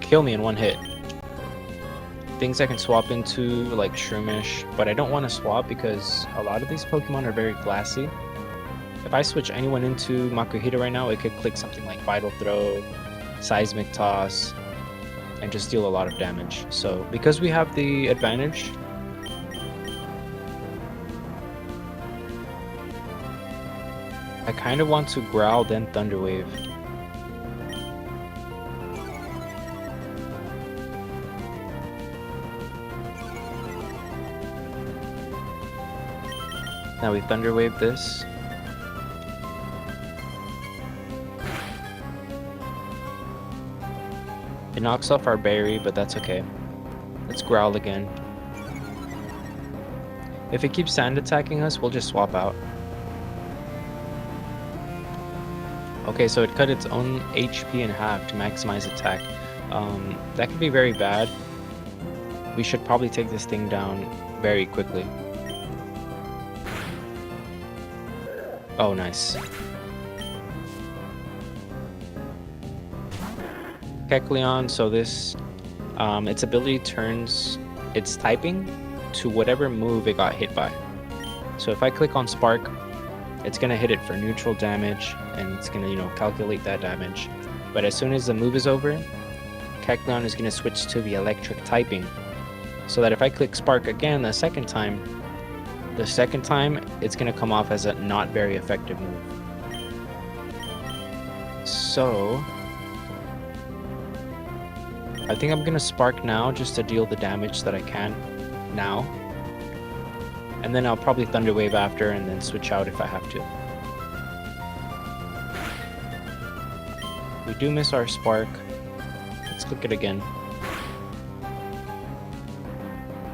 kill me in one hit. Things I can swap into, like Shroomish, but I don't want to swap because a lot of these Pokemon are very glassy. If I switch anyone into Makuhita right now, it could click something like Vital Throw, Seismic Toss, and just deal a lot of damage. So because we have the advantage, I kind of want to Growl then Thunder Wave. Now we Thunder Wave this. It knocks off our berry, but that's okay. Let's Growl again. If it keeps sand attacking us, we'll just swap out. Okay, so it cut its own HP in half to maximize attack. That could be very bad. We should probably take this thing down very quickly. Oh, nice. Kecleon, so this, its ability turns its typing to whatever move it got hit by. So if I click on Spark, it's gonna hit it for neutral damage, and it's gonna, you know, calculate that damage. But as soon as the move is over, Kecleon is gonna switch to the electric typing. So that if I click Spark again the second time, it's gonna come off as a not very effective move. So I think I'm gonna Spark now just to deal the damage that I can now. And then I'll probably Thunder Wave after and then switch out if I have to. We do miss our Spark. Let's click it again.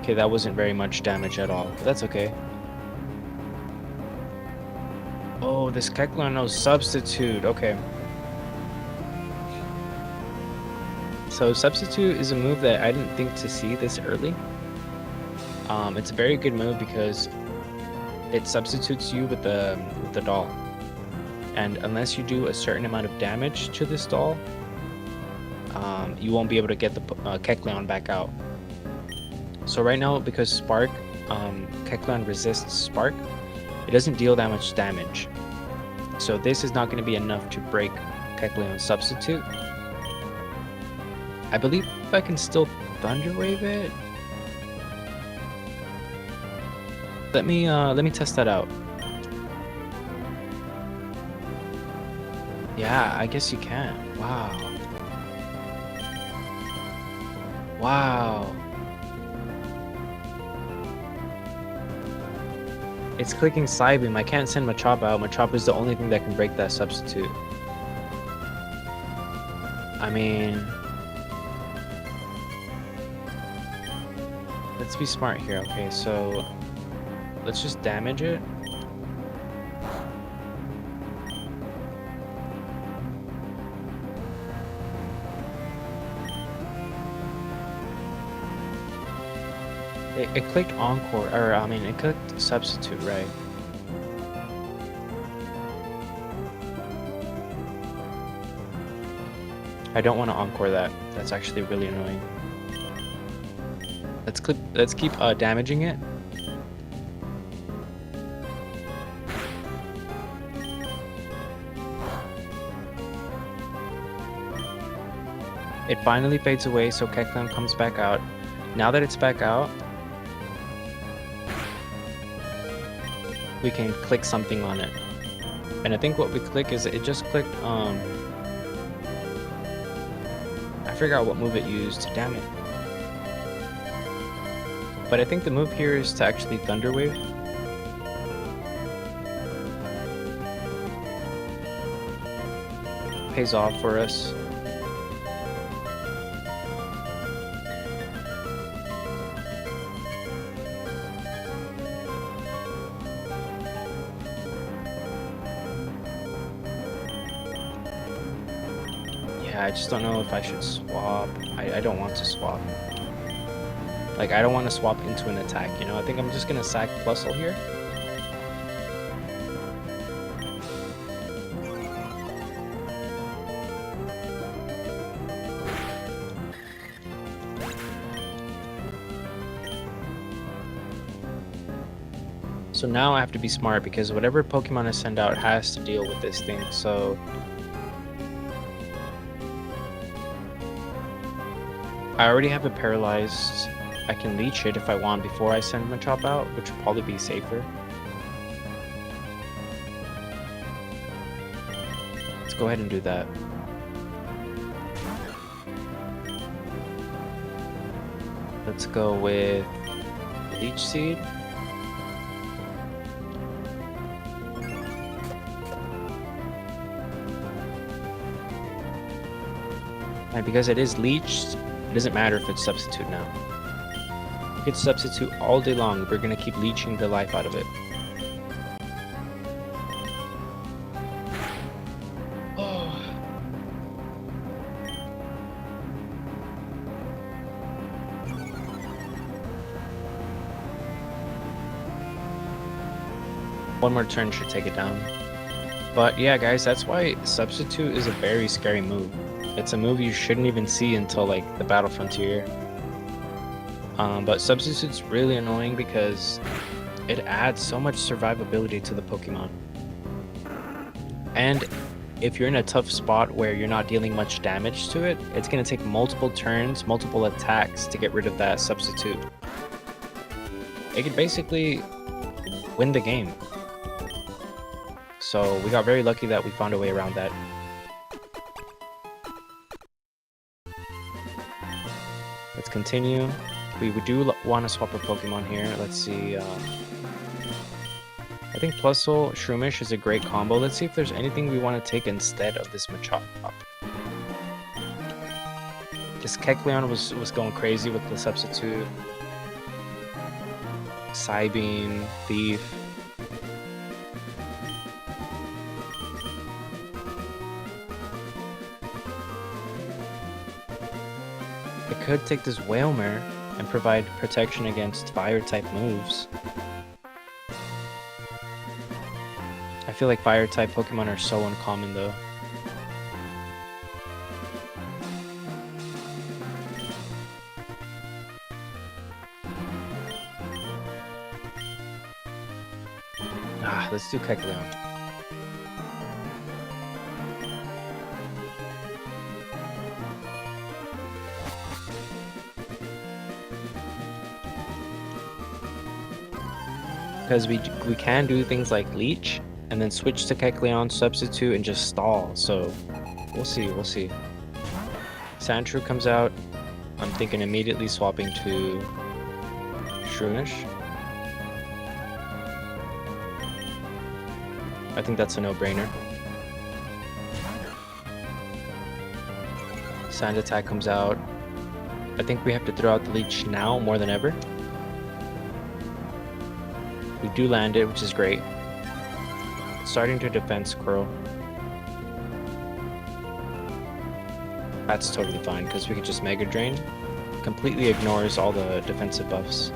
Okay, that wasn't very much damage at all, but that's okay. Oh, this Kecleon knows Substitute. Okay. So Substitute is a move that I didn't think to see this early. It's a very good move because it substitutes you with the doll. And unless you do a certain amount of damage to this doll, you won't be able to get the Kecleon back out. So right now, because Spark, Kecleon resists Spark, it doesn't deal that much damage. So this is not going to be enough to break Kecleon's Substitute. I believe I can still Thunder Wave it. Let me test that out. Yeah, I guess you can. Wow. Wow. It's clicking Psybeam. I can't send Machop out. Machop is the only thing that can break that Substitute. I mean, let's be smart here. Okay, so let's just damage it. It clicked Encore, or I mean, it clicked Substitute, right? I don't want to Encore that. That's actually really annoying. Let's keep damaging it. It finally fades away, so Kecleon comes back out. Now that it's back out, we can click something on it. And I think what we click is it just clicked, I forgot what move it used to damage. But I think the move here is to actually Thunder Wave. Pays off for us. I just don't know if I should swap. I don't want to swap. Like, I don't want to swap into an attack, you know? I think I'm just gonna sack Plusle here. So now I have to be smart because whatever Pokemon I send out has to deal with this thing, so I already have it paralyzed. I can leech it if I want before I send Machop out, which would probably be safer. Let's go ahead and do that. Let's go with Leech Seed. And because it is leeched, it doesn't matter if it's substitute now. You could substitute all day long. We're gonna keep leeching the life out of it. Oh. One more turn should take it down. But yeah, guys, that's why substitute is a very scary move. It's a move you shouldn't even see until like the Battle Frontier. But substitute's really annoying because it adds so much survivability to the Pokemon. And if you're in a tough spot where you're not dealing much damage to it, it's going to take multiple turns, multiple attacks to get rid of that substitute. It could basically win the game. So we got very lucky that we found a way around that. Let's continue. We do want to swap a Pokemon here. Let's see. I think Plusle Shroomish is a great combo. Let's see if there's anything we want to take instead of this Machop. This Kecleon was going crazy with the substitute. Psybeam, Thief. I could take this Wailmer and provide protection against fire-type moves. I feel like fire-type Pokemon are so uncommon though. Let's do Kecleon. Because we can do things like Leech, and then switch to Kecleon, substitute, and just stall. So we'll see. Sandshrew comes out. I'm thinking immediately swapping to Shroomish. I think that's a no-brainer. Sand Attack comes out. I think we have to throw out the Leech now more than ever. We do land it, which is great. Starting to defend Squirrel. That's totally fine, because we could just Mega Drain. Completely ignores all the defensive buffs.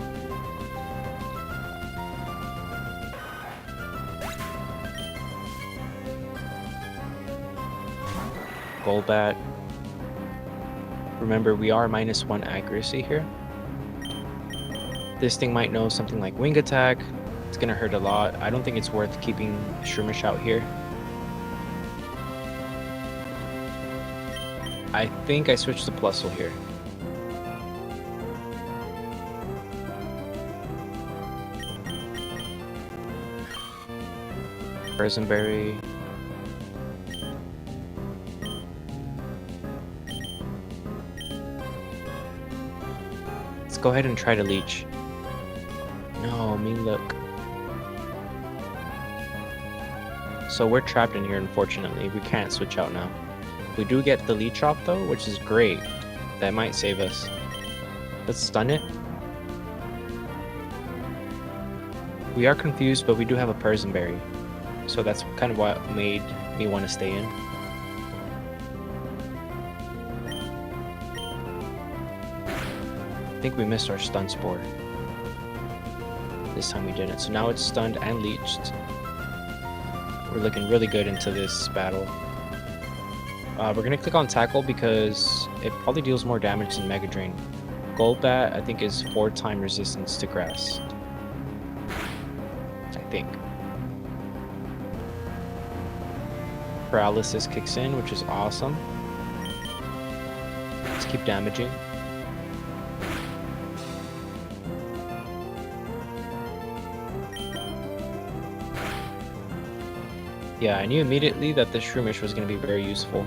Golbat. Remember, we are -1 accuracy here. This thing might know something like Wing Attack. It's gonna hurt a lot. I don't think it's worth keeping Shroomish out here. I think I switched to Plusle here. Berry. Let's go ahead and try to Leech. No, mean look. So we're trapped in here, unfortunately. We can't switch out now. We do get the Leech off though, which is great. That might save us. Let's stun it. We are confused, but we do have a Berry. So that's kind of what made me want to stay in. I think we missed our Stun Spore. This time we didn't. So now it's stunned and leeched. We're looking really good into this battle. We're going to click on Tackle because it probably deals more damage than Mega Drain. Golbat, I think, is 4-time resistance to Grass. I think. Paralysis kicks in, which is awesome. Let's keep damaging. Yeah, I knew immediately that the Shroomish was going to be very useful.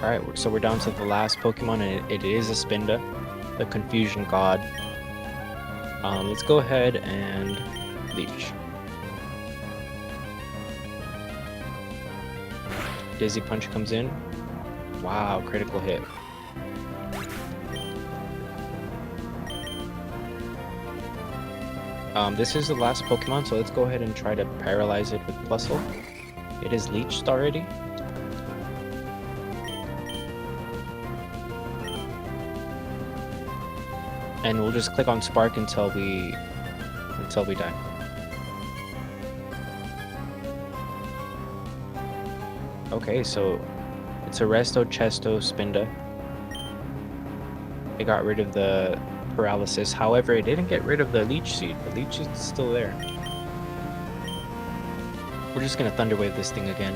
Alright, so we're down to the last Pokemon, and it is a Spinda, the Confusion God. Let's go ahead and Leech. Dizzy Punch comes in. Wow, critical hit. This is the last Pokemon, so let's go ahead and try to paralyze it with Plusle. It is leeched already. And we'll just click on Spark until we die. Okay, so it's Arresto, Chesto, Spinda. It got rid of the paralysis. However, it didn't get rid of the Leech Seed. The Leech is still there. We're just gonna Thunder Wave this thing again.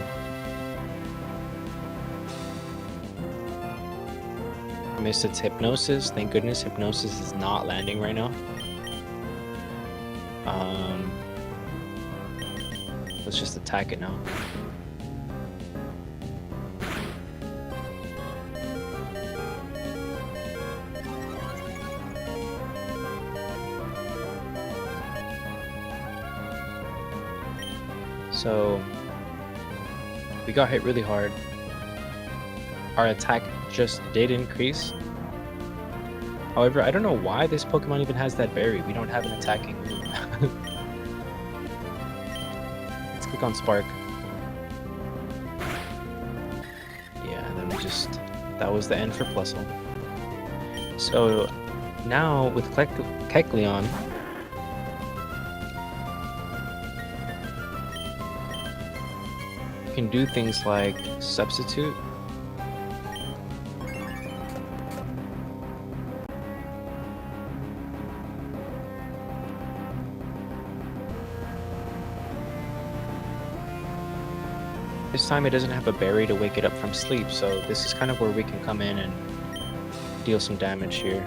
Missed its Hypnosis. Thank goodness Hypnosis is not landing right now. Let's just attack it now. So we got hit really hard. Our attack just did increase. However, I don't know why this Pokemon even has that berry. We don't have an attacking move. Let's click on Spark. Yeah, then we just... that was the end for Plusle. So now with Kecleon, you can do things like Substitute. This time it doesn't have a berry to wake it up from sleep, so this is kind of where we can come in and deal some damage here.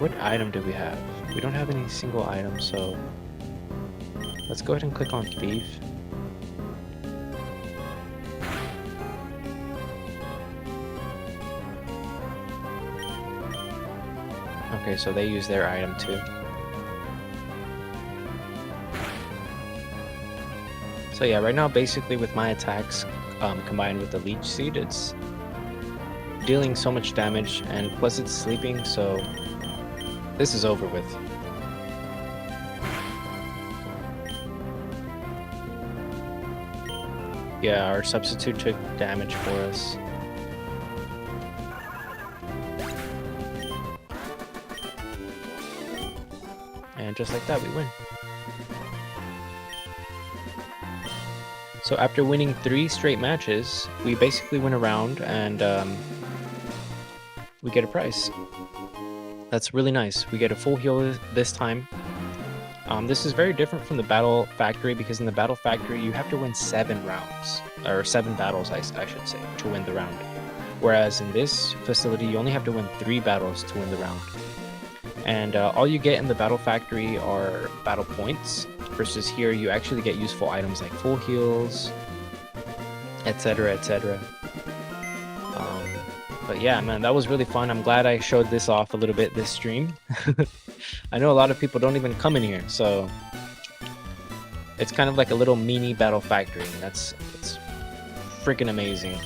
What item do we have? We don't have any single items, so let's go ahead and click on Thief. Okay, so they use their item too. So yeah, right now basically with my attacks combined with the Leech Seed, it's dealing so much damage, and plus it's sleeping, so this is over with. Yeah, our Substitute took damage for us. And just like that, we win. So after winning 3 straight matches, we basically went around and we get a prize. That's really nice. We get a full heal this time. This is very different from the Battle Factory, because in the Battle Factory you have to win 7 rounds, or 7 battles I should say, to win the round. Whereas in this facility you only have to win 3 battles to win the round. And all you get in the Battle Factory are battle points, versus here you actually get useful items like full heals, etc, etc. But yeah, man, that was really fun. I'm glad I showed this off a little bit this stream. I know a lot of people don't even come in here, so it's kind of like a little mini Battle Factory. It's freaking amazing.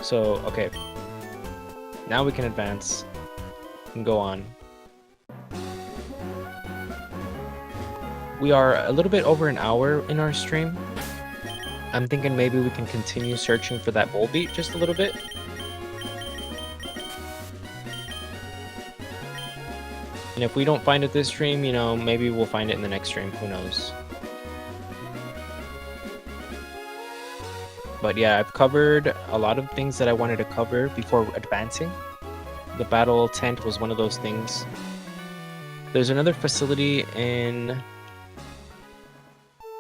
So, okay. Now we can advance and go on. We are a little bit over an hour in our stream. I'm thinking maybe we can continue searching for that Volbeat just a little bit. And if we don't find it this stream, you know, maybe we'll find it in the next stream, who knows. But yeah, I've covered a lot of things that I wanted to cover before advancing. The battle tent was one of those things. There's another facility in...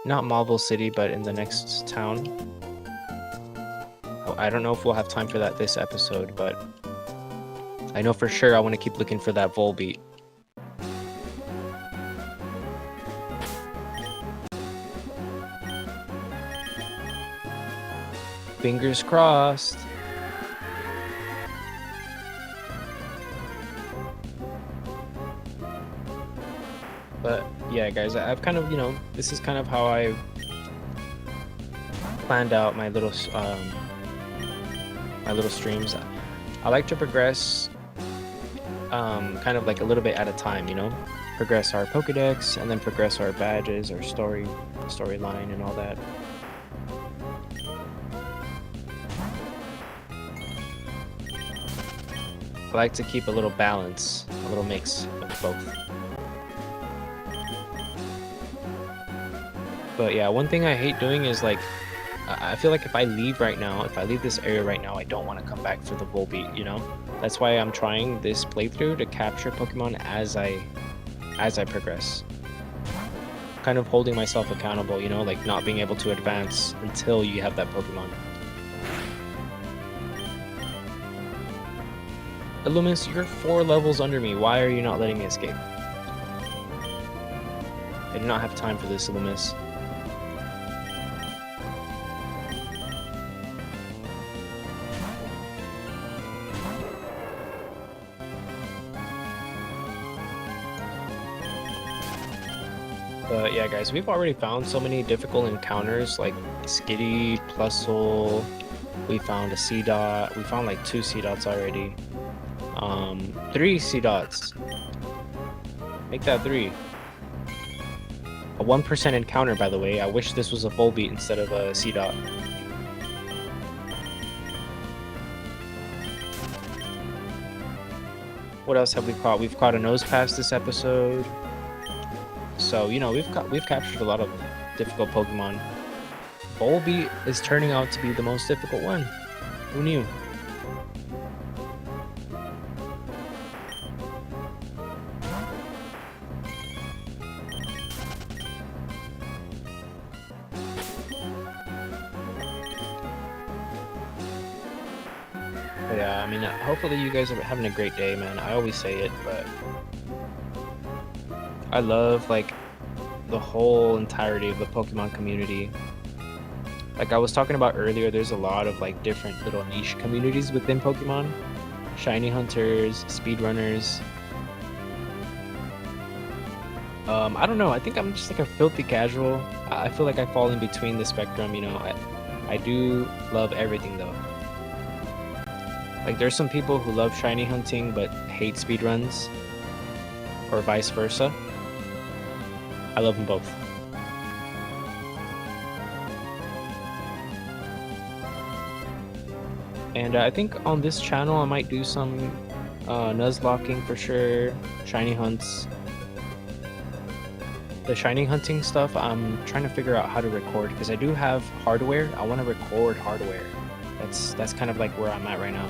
not Marvel City, but in the next town. Oh, I don't know if we'll have time for that this episode, but I know for sure I want to keep looking for that Volbeat. Fingers crossed. But yeah, guys, I've kind of, this is kind of how I planned out my little streams. I like to progress kind of like a little bit at a time, progress our Pokédex and then progress our badges, our storyline and all that. I like to keep a little balance, a little mix of both. But yeah, one thing I hate doing is like, I feel like if I leave this area right now, I don't want to come back for the Volbeat, That's why I'm trying this playthrough to capture Pokemon as I progress. Kind of holding myself accountable, like not being able to advance until you have that Pokemon. Illuminous, you're 4 levels under me. Why are you not letting me escape? I do not have time for this, Illuminous. But yeah, guys, we've already found so many difficult encounters like Skitty, Plusle. We found a C-Dot. We found like 2 C-Dots already. 3 C-Dots. Make that 3. A 1% encounter, by the way. I wish this was a Volbeat instead of a C-Dot. What else have we caught? We've caught a Nosepass this episode. So, we've captured a lot of difficult Pokemon. Volbeat is turning out to be the most difficult one. Who knew? But yeah, I mean, hopefully you guys are having a great day, man. I always say it, but I love, like, the whole entirety of the Pokemon community. Like I was talking about earlier, there's a lot of, like, different little niche communities within Pokemon. Shiny hunters, speedrunners. I don't know, I think I'm just like a filthy casual. I feel like I fall in between the spectrum, I do love everything though. Like there's some people who love shiny hunting but hate speedruns, or vice versa. I love them both. And I think on this channel I might do some Nuzlocking for sure, shiny hunts. The shiny hunting stuff, I'm trying to figure out how to record because I do have hardware. I want to record hardware. That's kind of like where I'm at right now.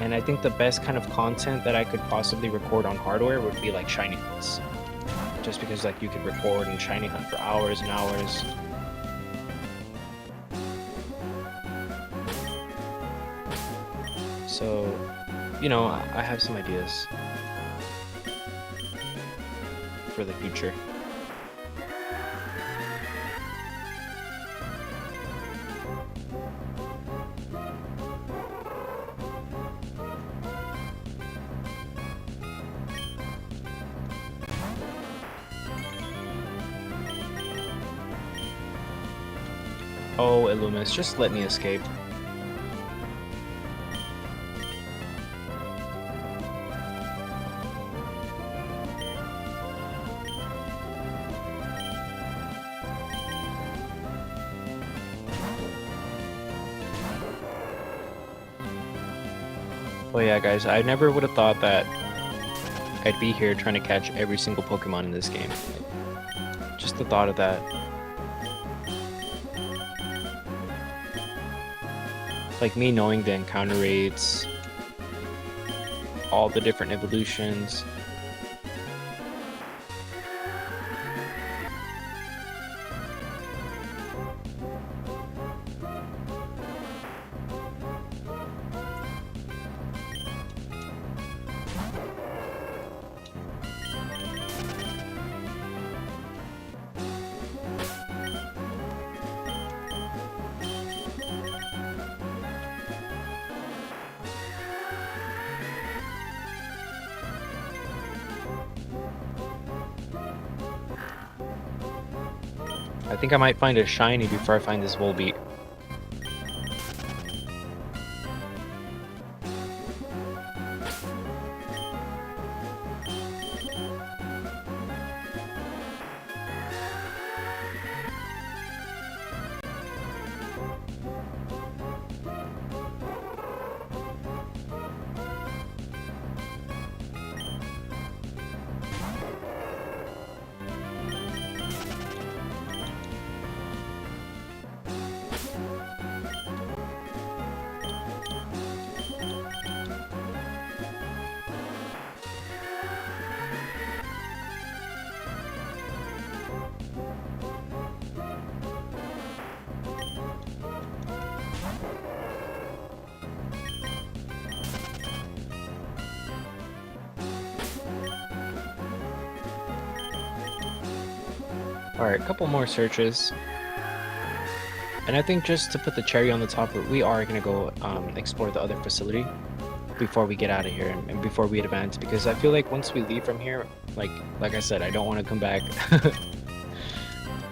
And I think the best kind of content that I could possibly record on hardware would be like shiny hunts. Just because like you could record and shiny hunt for hours and hours. So, I have some ideas for the future. Oh, Illuminous, just let me escape. Well, yeah, guys, I never would have thought that I'd be here trying to catch every single Pokemon in this game. Just the thought of that. Like me knowing the encounter rates, all the different evolutions. I think I might find a shiny before I find this Volbeat. Alright, a couple more searches. And I think just to put the cherry on the top, we are going to go explore the other facility before we get out of here and before we advance, because I feel like once we leave from here, like I said, I don't want to come back.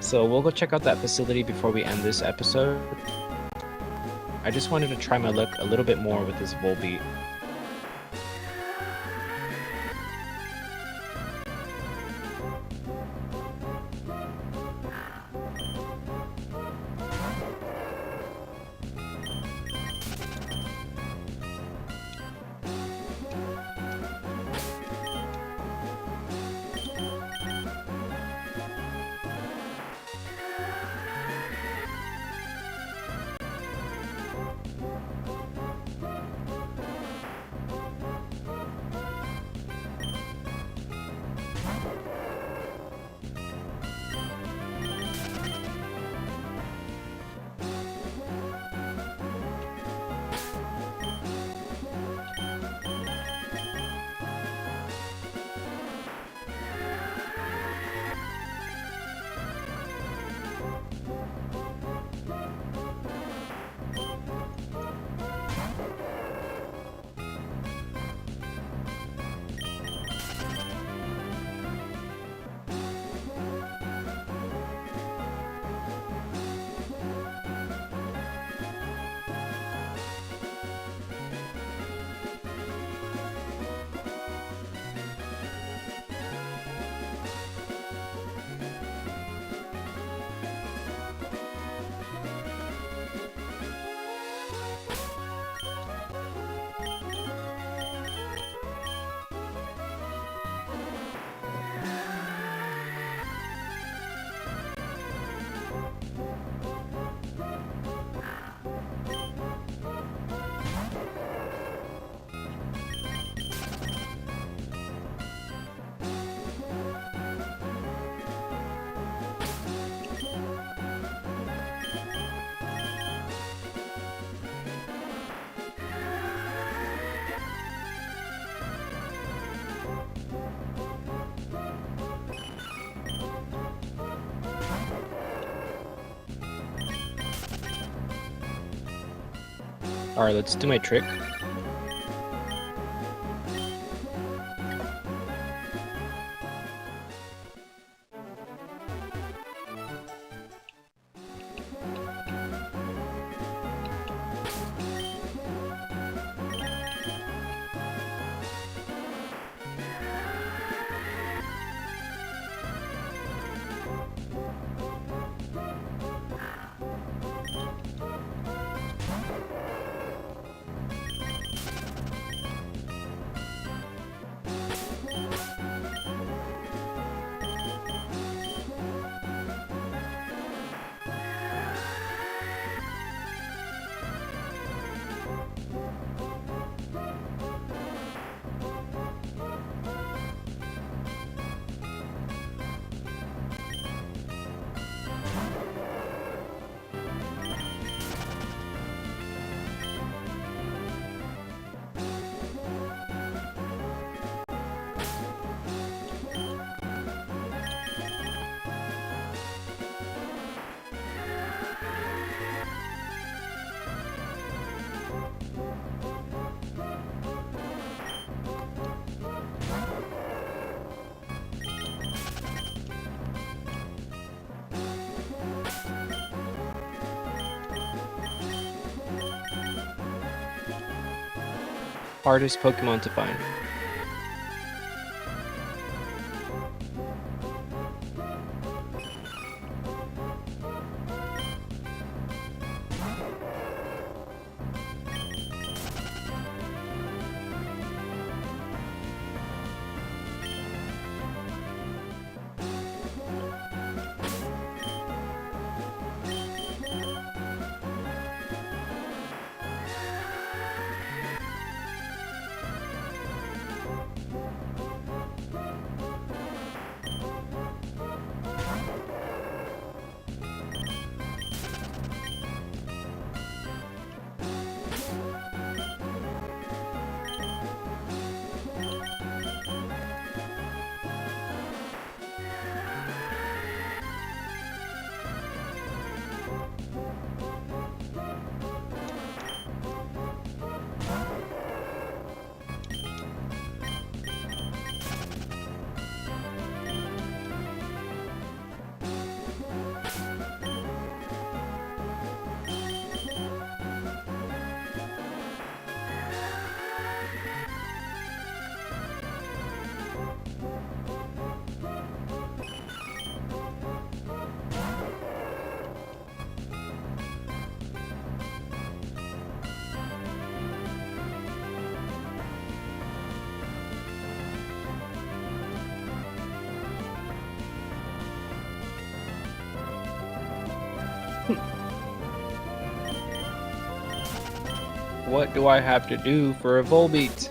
So we'll go check out that facility before we end this episode. I just wanted to try my luck a little bit more with this Volbeat. Alright, let's do my trick. hardest Pokemon to find. What do I have to do for a Volbeat?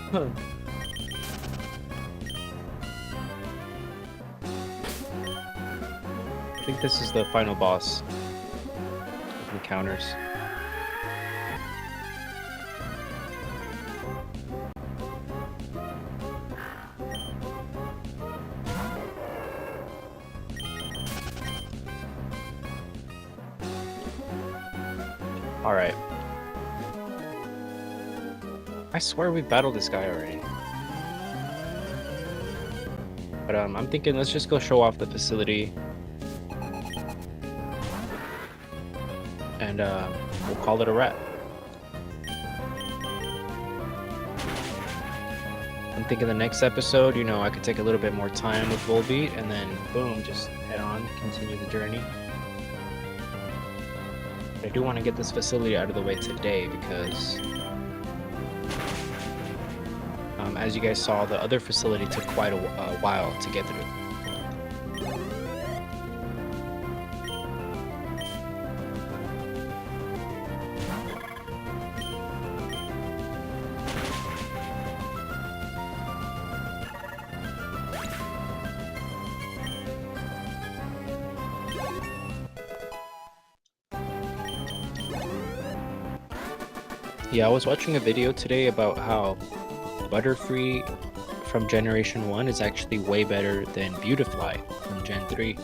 Come on. I think this is the final boss of encounters. Alright. I swear we battled this guy already. But I'm thinking let's just go show off the facility. And we'll call it a wrap. I'm thinking the next episode, you know, I could take a little bit more time with Volbeat, and then boom, just head on, continue the journey. But I do want to get this facility out of the way today because, as you guys saw, the other facility took quite a while to get through. Yeah, I was watching a video today about how Butterfree from Generation 1 is actually way better than Beautifly from Gen 3.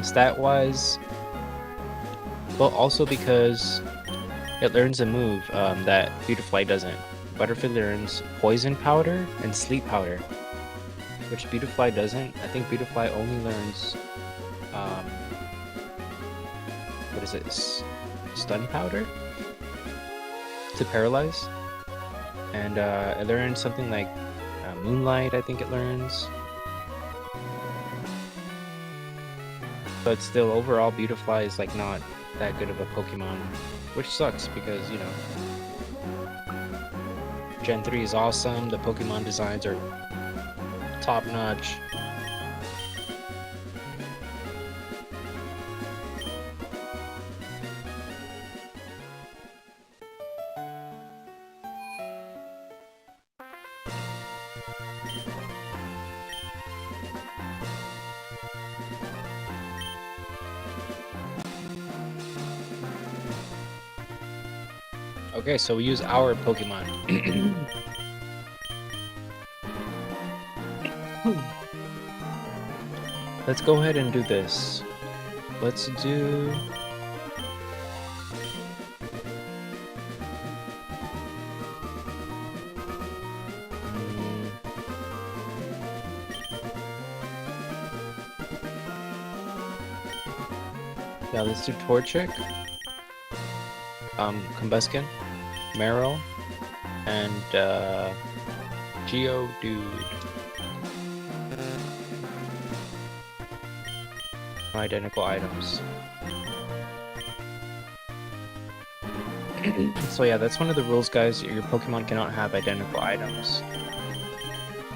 Stat-wise, well, also because it learns a move that Beautifly doesn't. Butterfree learns Poison Powder and Sleep Powder, which Beautifly doesn't. I think Beautifly only learns what is it? Stun Powder to paralyze, and it learns something like Moonlight. I think it learns, but still, overall, Beautifly is like not that good of a Pokemon, which sucks because, you know, Gen 3 is awesome. The Pokemon designs are top notch. Okay, so we use our Pokemon. Let's go ahead and do this. Let's do... yeah, let's do Torchic, Combuskin, Meryl, and Geodude. Identical items. So yeah, that's one of the rules, guys. Your Pokemon cannot have identical items.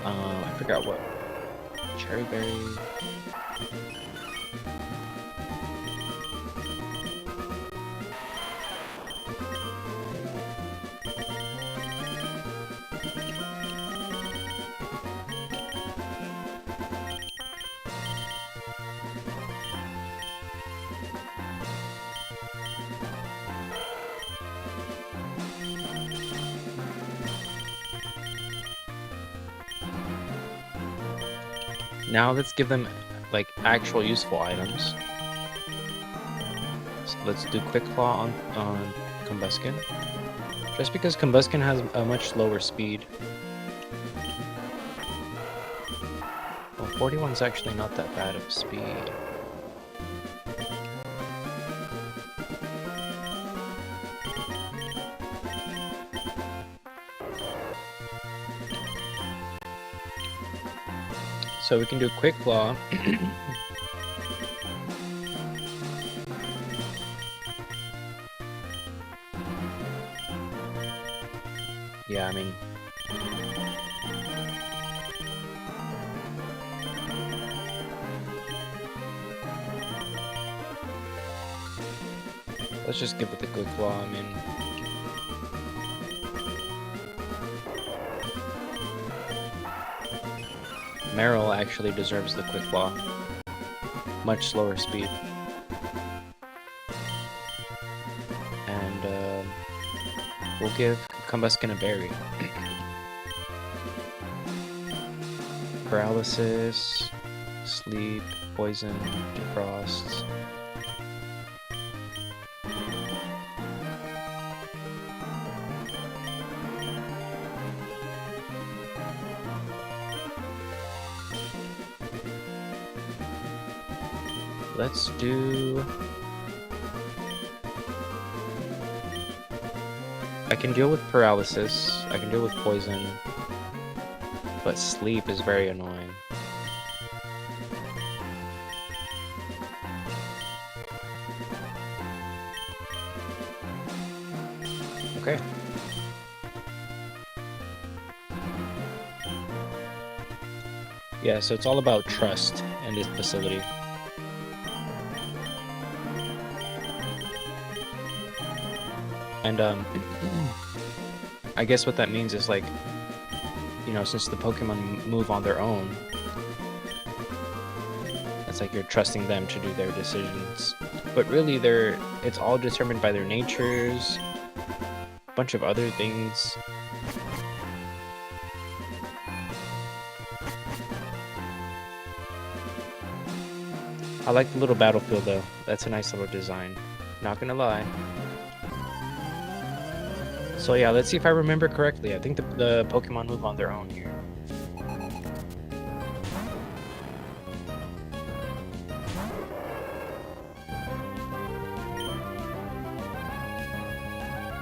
I forgot what. Cherry Berry. Now let's give them like actual useful items. So let's do Quick Claw on Combuskin. Just because Combuskin has a much lower speed. Well, 41 is actually not that bad of speed. So we can do Quick Claw. Yeah, I mean... let's just give it the Quick Claw, I mean... Meryl actually deserves the Quick Claw. Much slower speed. And we'll give Combuskin a berry. Paralysis, sleep, poison, defrost. Let's do... I can deal with paralysis. I can deal with poison. But sleep is very annoying. Okay. Yeah, so it's all about trust in this facility. And I guess what that means is, like, you know, since the Pokemon move on their own, it's like you're trusting them to do their decisions. But really, it's all determined by their natures, a bunch of other things. I like the little battlefield though. That's a nice little design. Not gonna lie. So yeah, let's see if I remember correctly. I think the Pokemon move on their own here.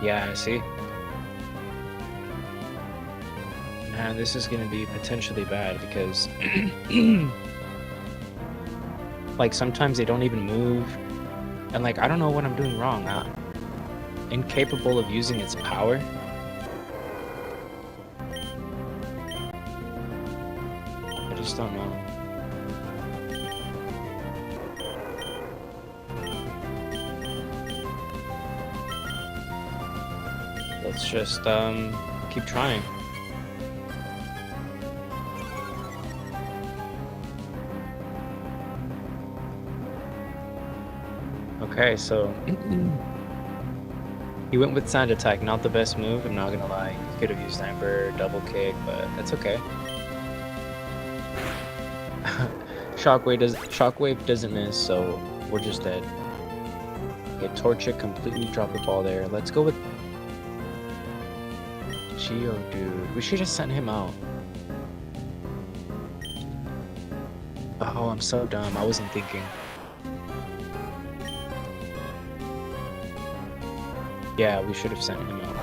Yeah, see? Man, this is gonna be potentially bad because like sometimes they don't even move. And like, I don't know what I'm doing wrong. Incapable of using its power. I just don't know. Let's just keep trying. Okay, so he went with Sand Attack, not the best move, I'm not gonna lie. He could have used Amber, Double Kick, but that's okay. Shockwave doesn't miss, so we're just dead. Okay, Torchic completely dropped the ball there. Let's go with Geodude. We should have sent him out. Oh, I'm so dumb. I wasn't thinking. Yeah, we should have sent him out.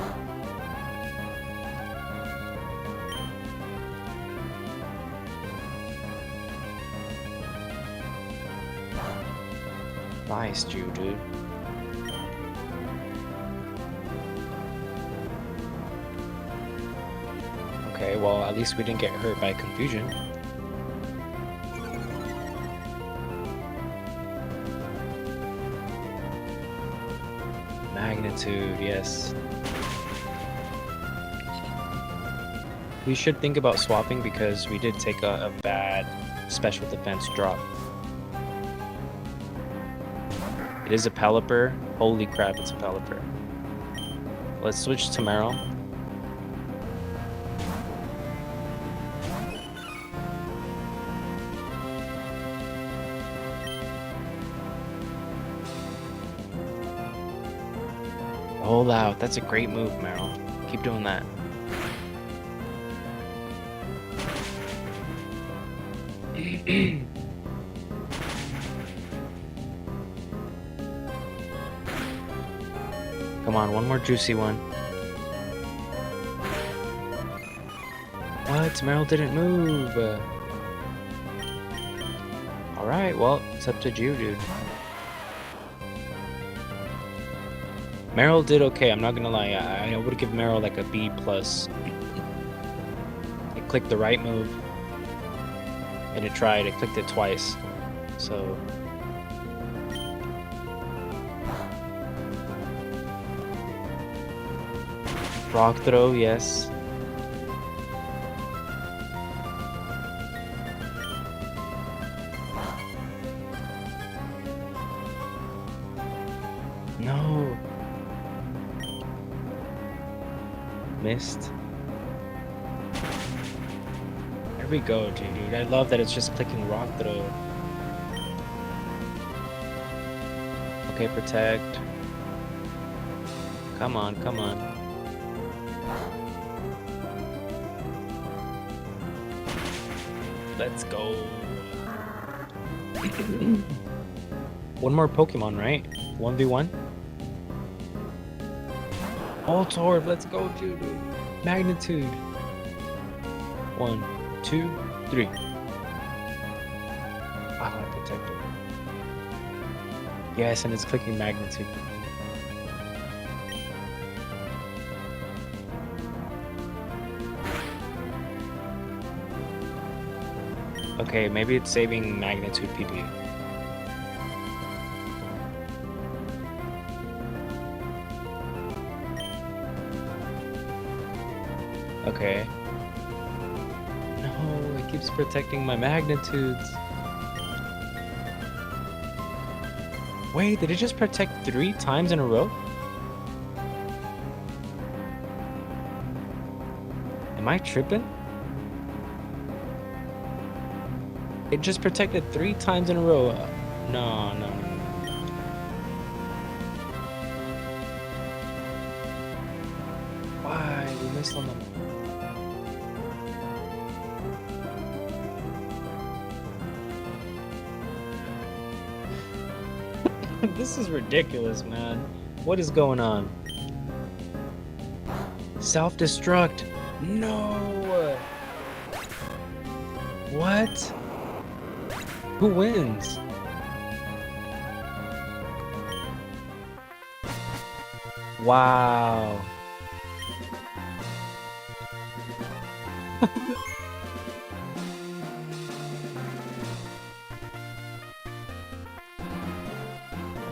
Nice, dude. Okay, well, at least we didn't get hurt by confusion. Magnitude, yes. We should think about swapping because we did take a bad special defense drop. It is a Pelipper. Holy crap, it's a Pelipper. Let's switch to Meryl. Roll out. That's a great move, Meryl. Keep doing that. Come on, one more juicy one. What? Meryl didn't move. Alright, well, it's up to Geodude. Meryl did okay, I'm not gonna lie. I would give Meryl like a B+. It clicked the right move. And it tried, it clicked it twice. So... Rock throw, yes. No. Missed. There we go, dude. I love that it's just clicking rock throw. Okay, protect. Come on, come on. Let's go. One more Pokemon, right? 1v1? Voltorb, let's go, dude. Magnitude. 1, 2, 3. Ah, protector. Yes, and it's clicking magnitude. Okay, maybe it's saving magnitude PP. Okay. No, it keeps protecting my magnitudes. Wait, did it just protect 3 times in a row? Am I tripping? It just protected 3 times in a row. No. Why? We missed on them. This is ridiculous, man. What is going on? Self-destruct. No. What? Who wins? Wow.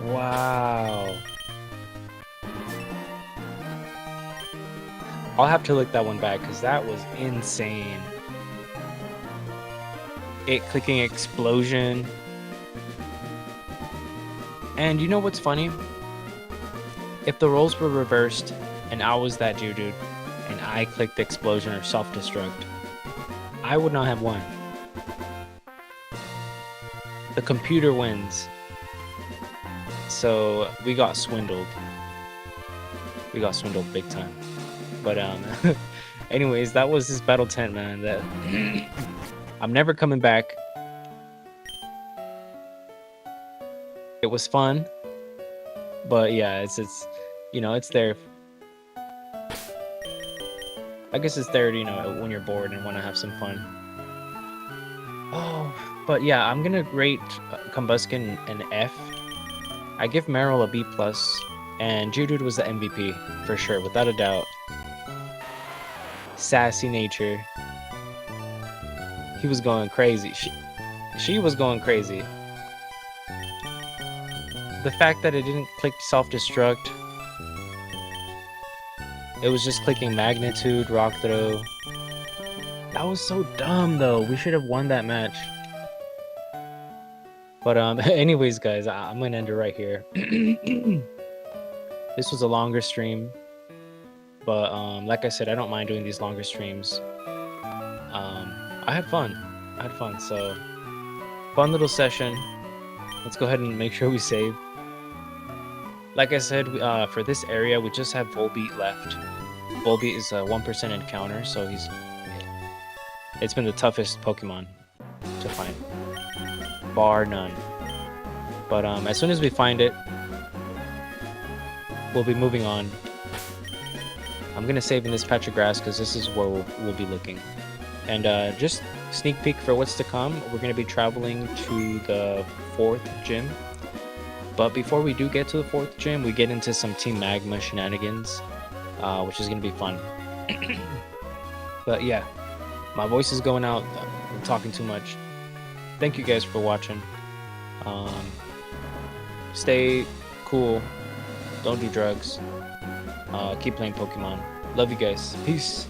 Wow. I'll have to look that one back because that was insane. It clicking explosion. And you know what's funny? If the roles were reversed and I was that dude and I clicked explosion or self-destruct, I would not have won. The computer wins. So we got swindled. We got swindled big time. But anyways, that was this battle tent, man. That I'm never coming back. It was fun. But yeah, it's you know, it's there. I guess it's there, you know, when you're bored and want to have some fun. Oh, but yeah, I'm gonna rate Combuskin an F. I give Meryl a B+, and Geodude was the MVP, for sure, without a doubt. Sassy nature. He was going crazy. She was going crazy. The fact that it didn't click self-destruct, it was just clicking magnitude, rock throw. That was so dumb, though. We should have won that match. But anyways, guys, I'm gonna end it right here. This was a longer stream, but like I said, I don't mind doing these longer streams. I had fun. So fun little session. Let's go ahead and make sure we save. Like I said, for this area, we just have Volbeat left. Volbeat is a 1% encounter, so it's been the toughest Pokemon to find, bar none. But as soon as we find it, we'll be moving on. I'm gonna save in this patch of grass because this is where we'll be looking. And just sneak peek for what's to come, we're gonna be traveling to the 4th gym. But before we do get to the 4th gym, we get into some Team Magma shenanigans, which is gonna be fun. But yeah, my voice is going out. I'm talking too much. Thank you guys for watching. Stay cool. Don't do drugs. Keep playing Pokemon. Love you guys. Peace.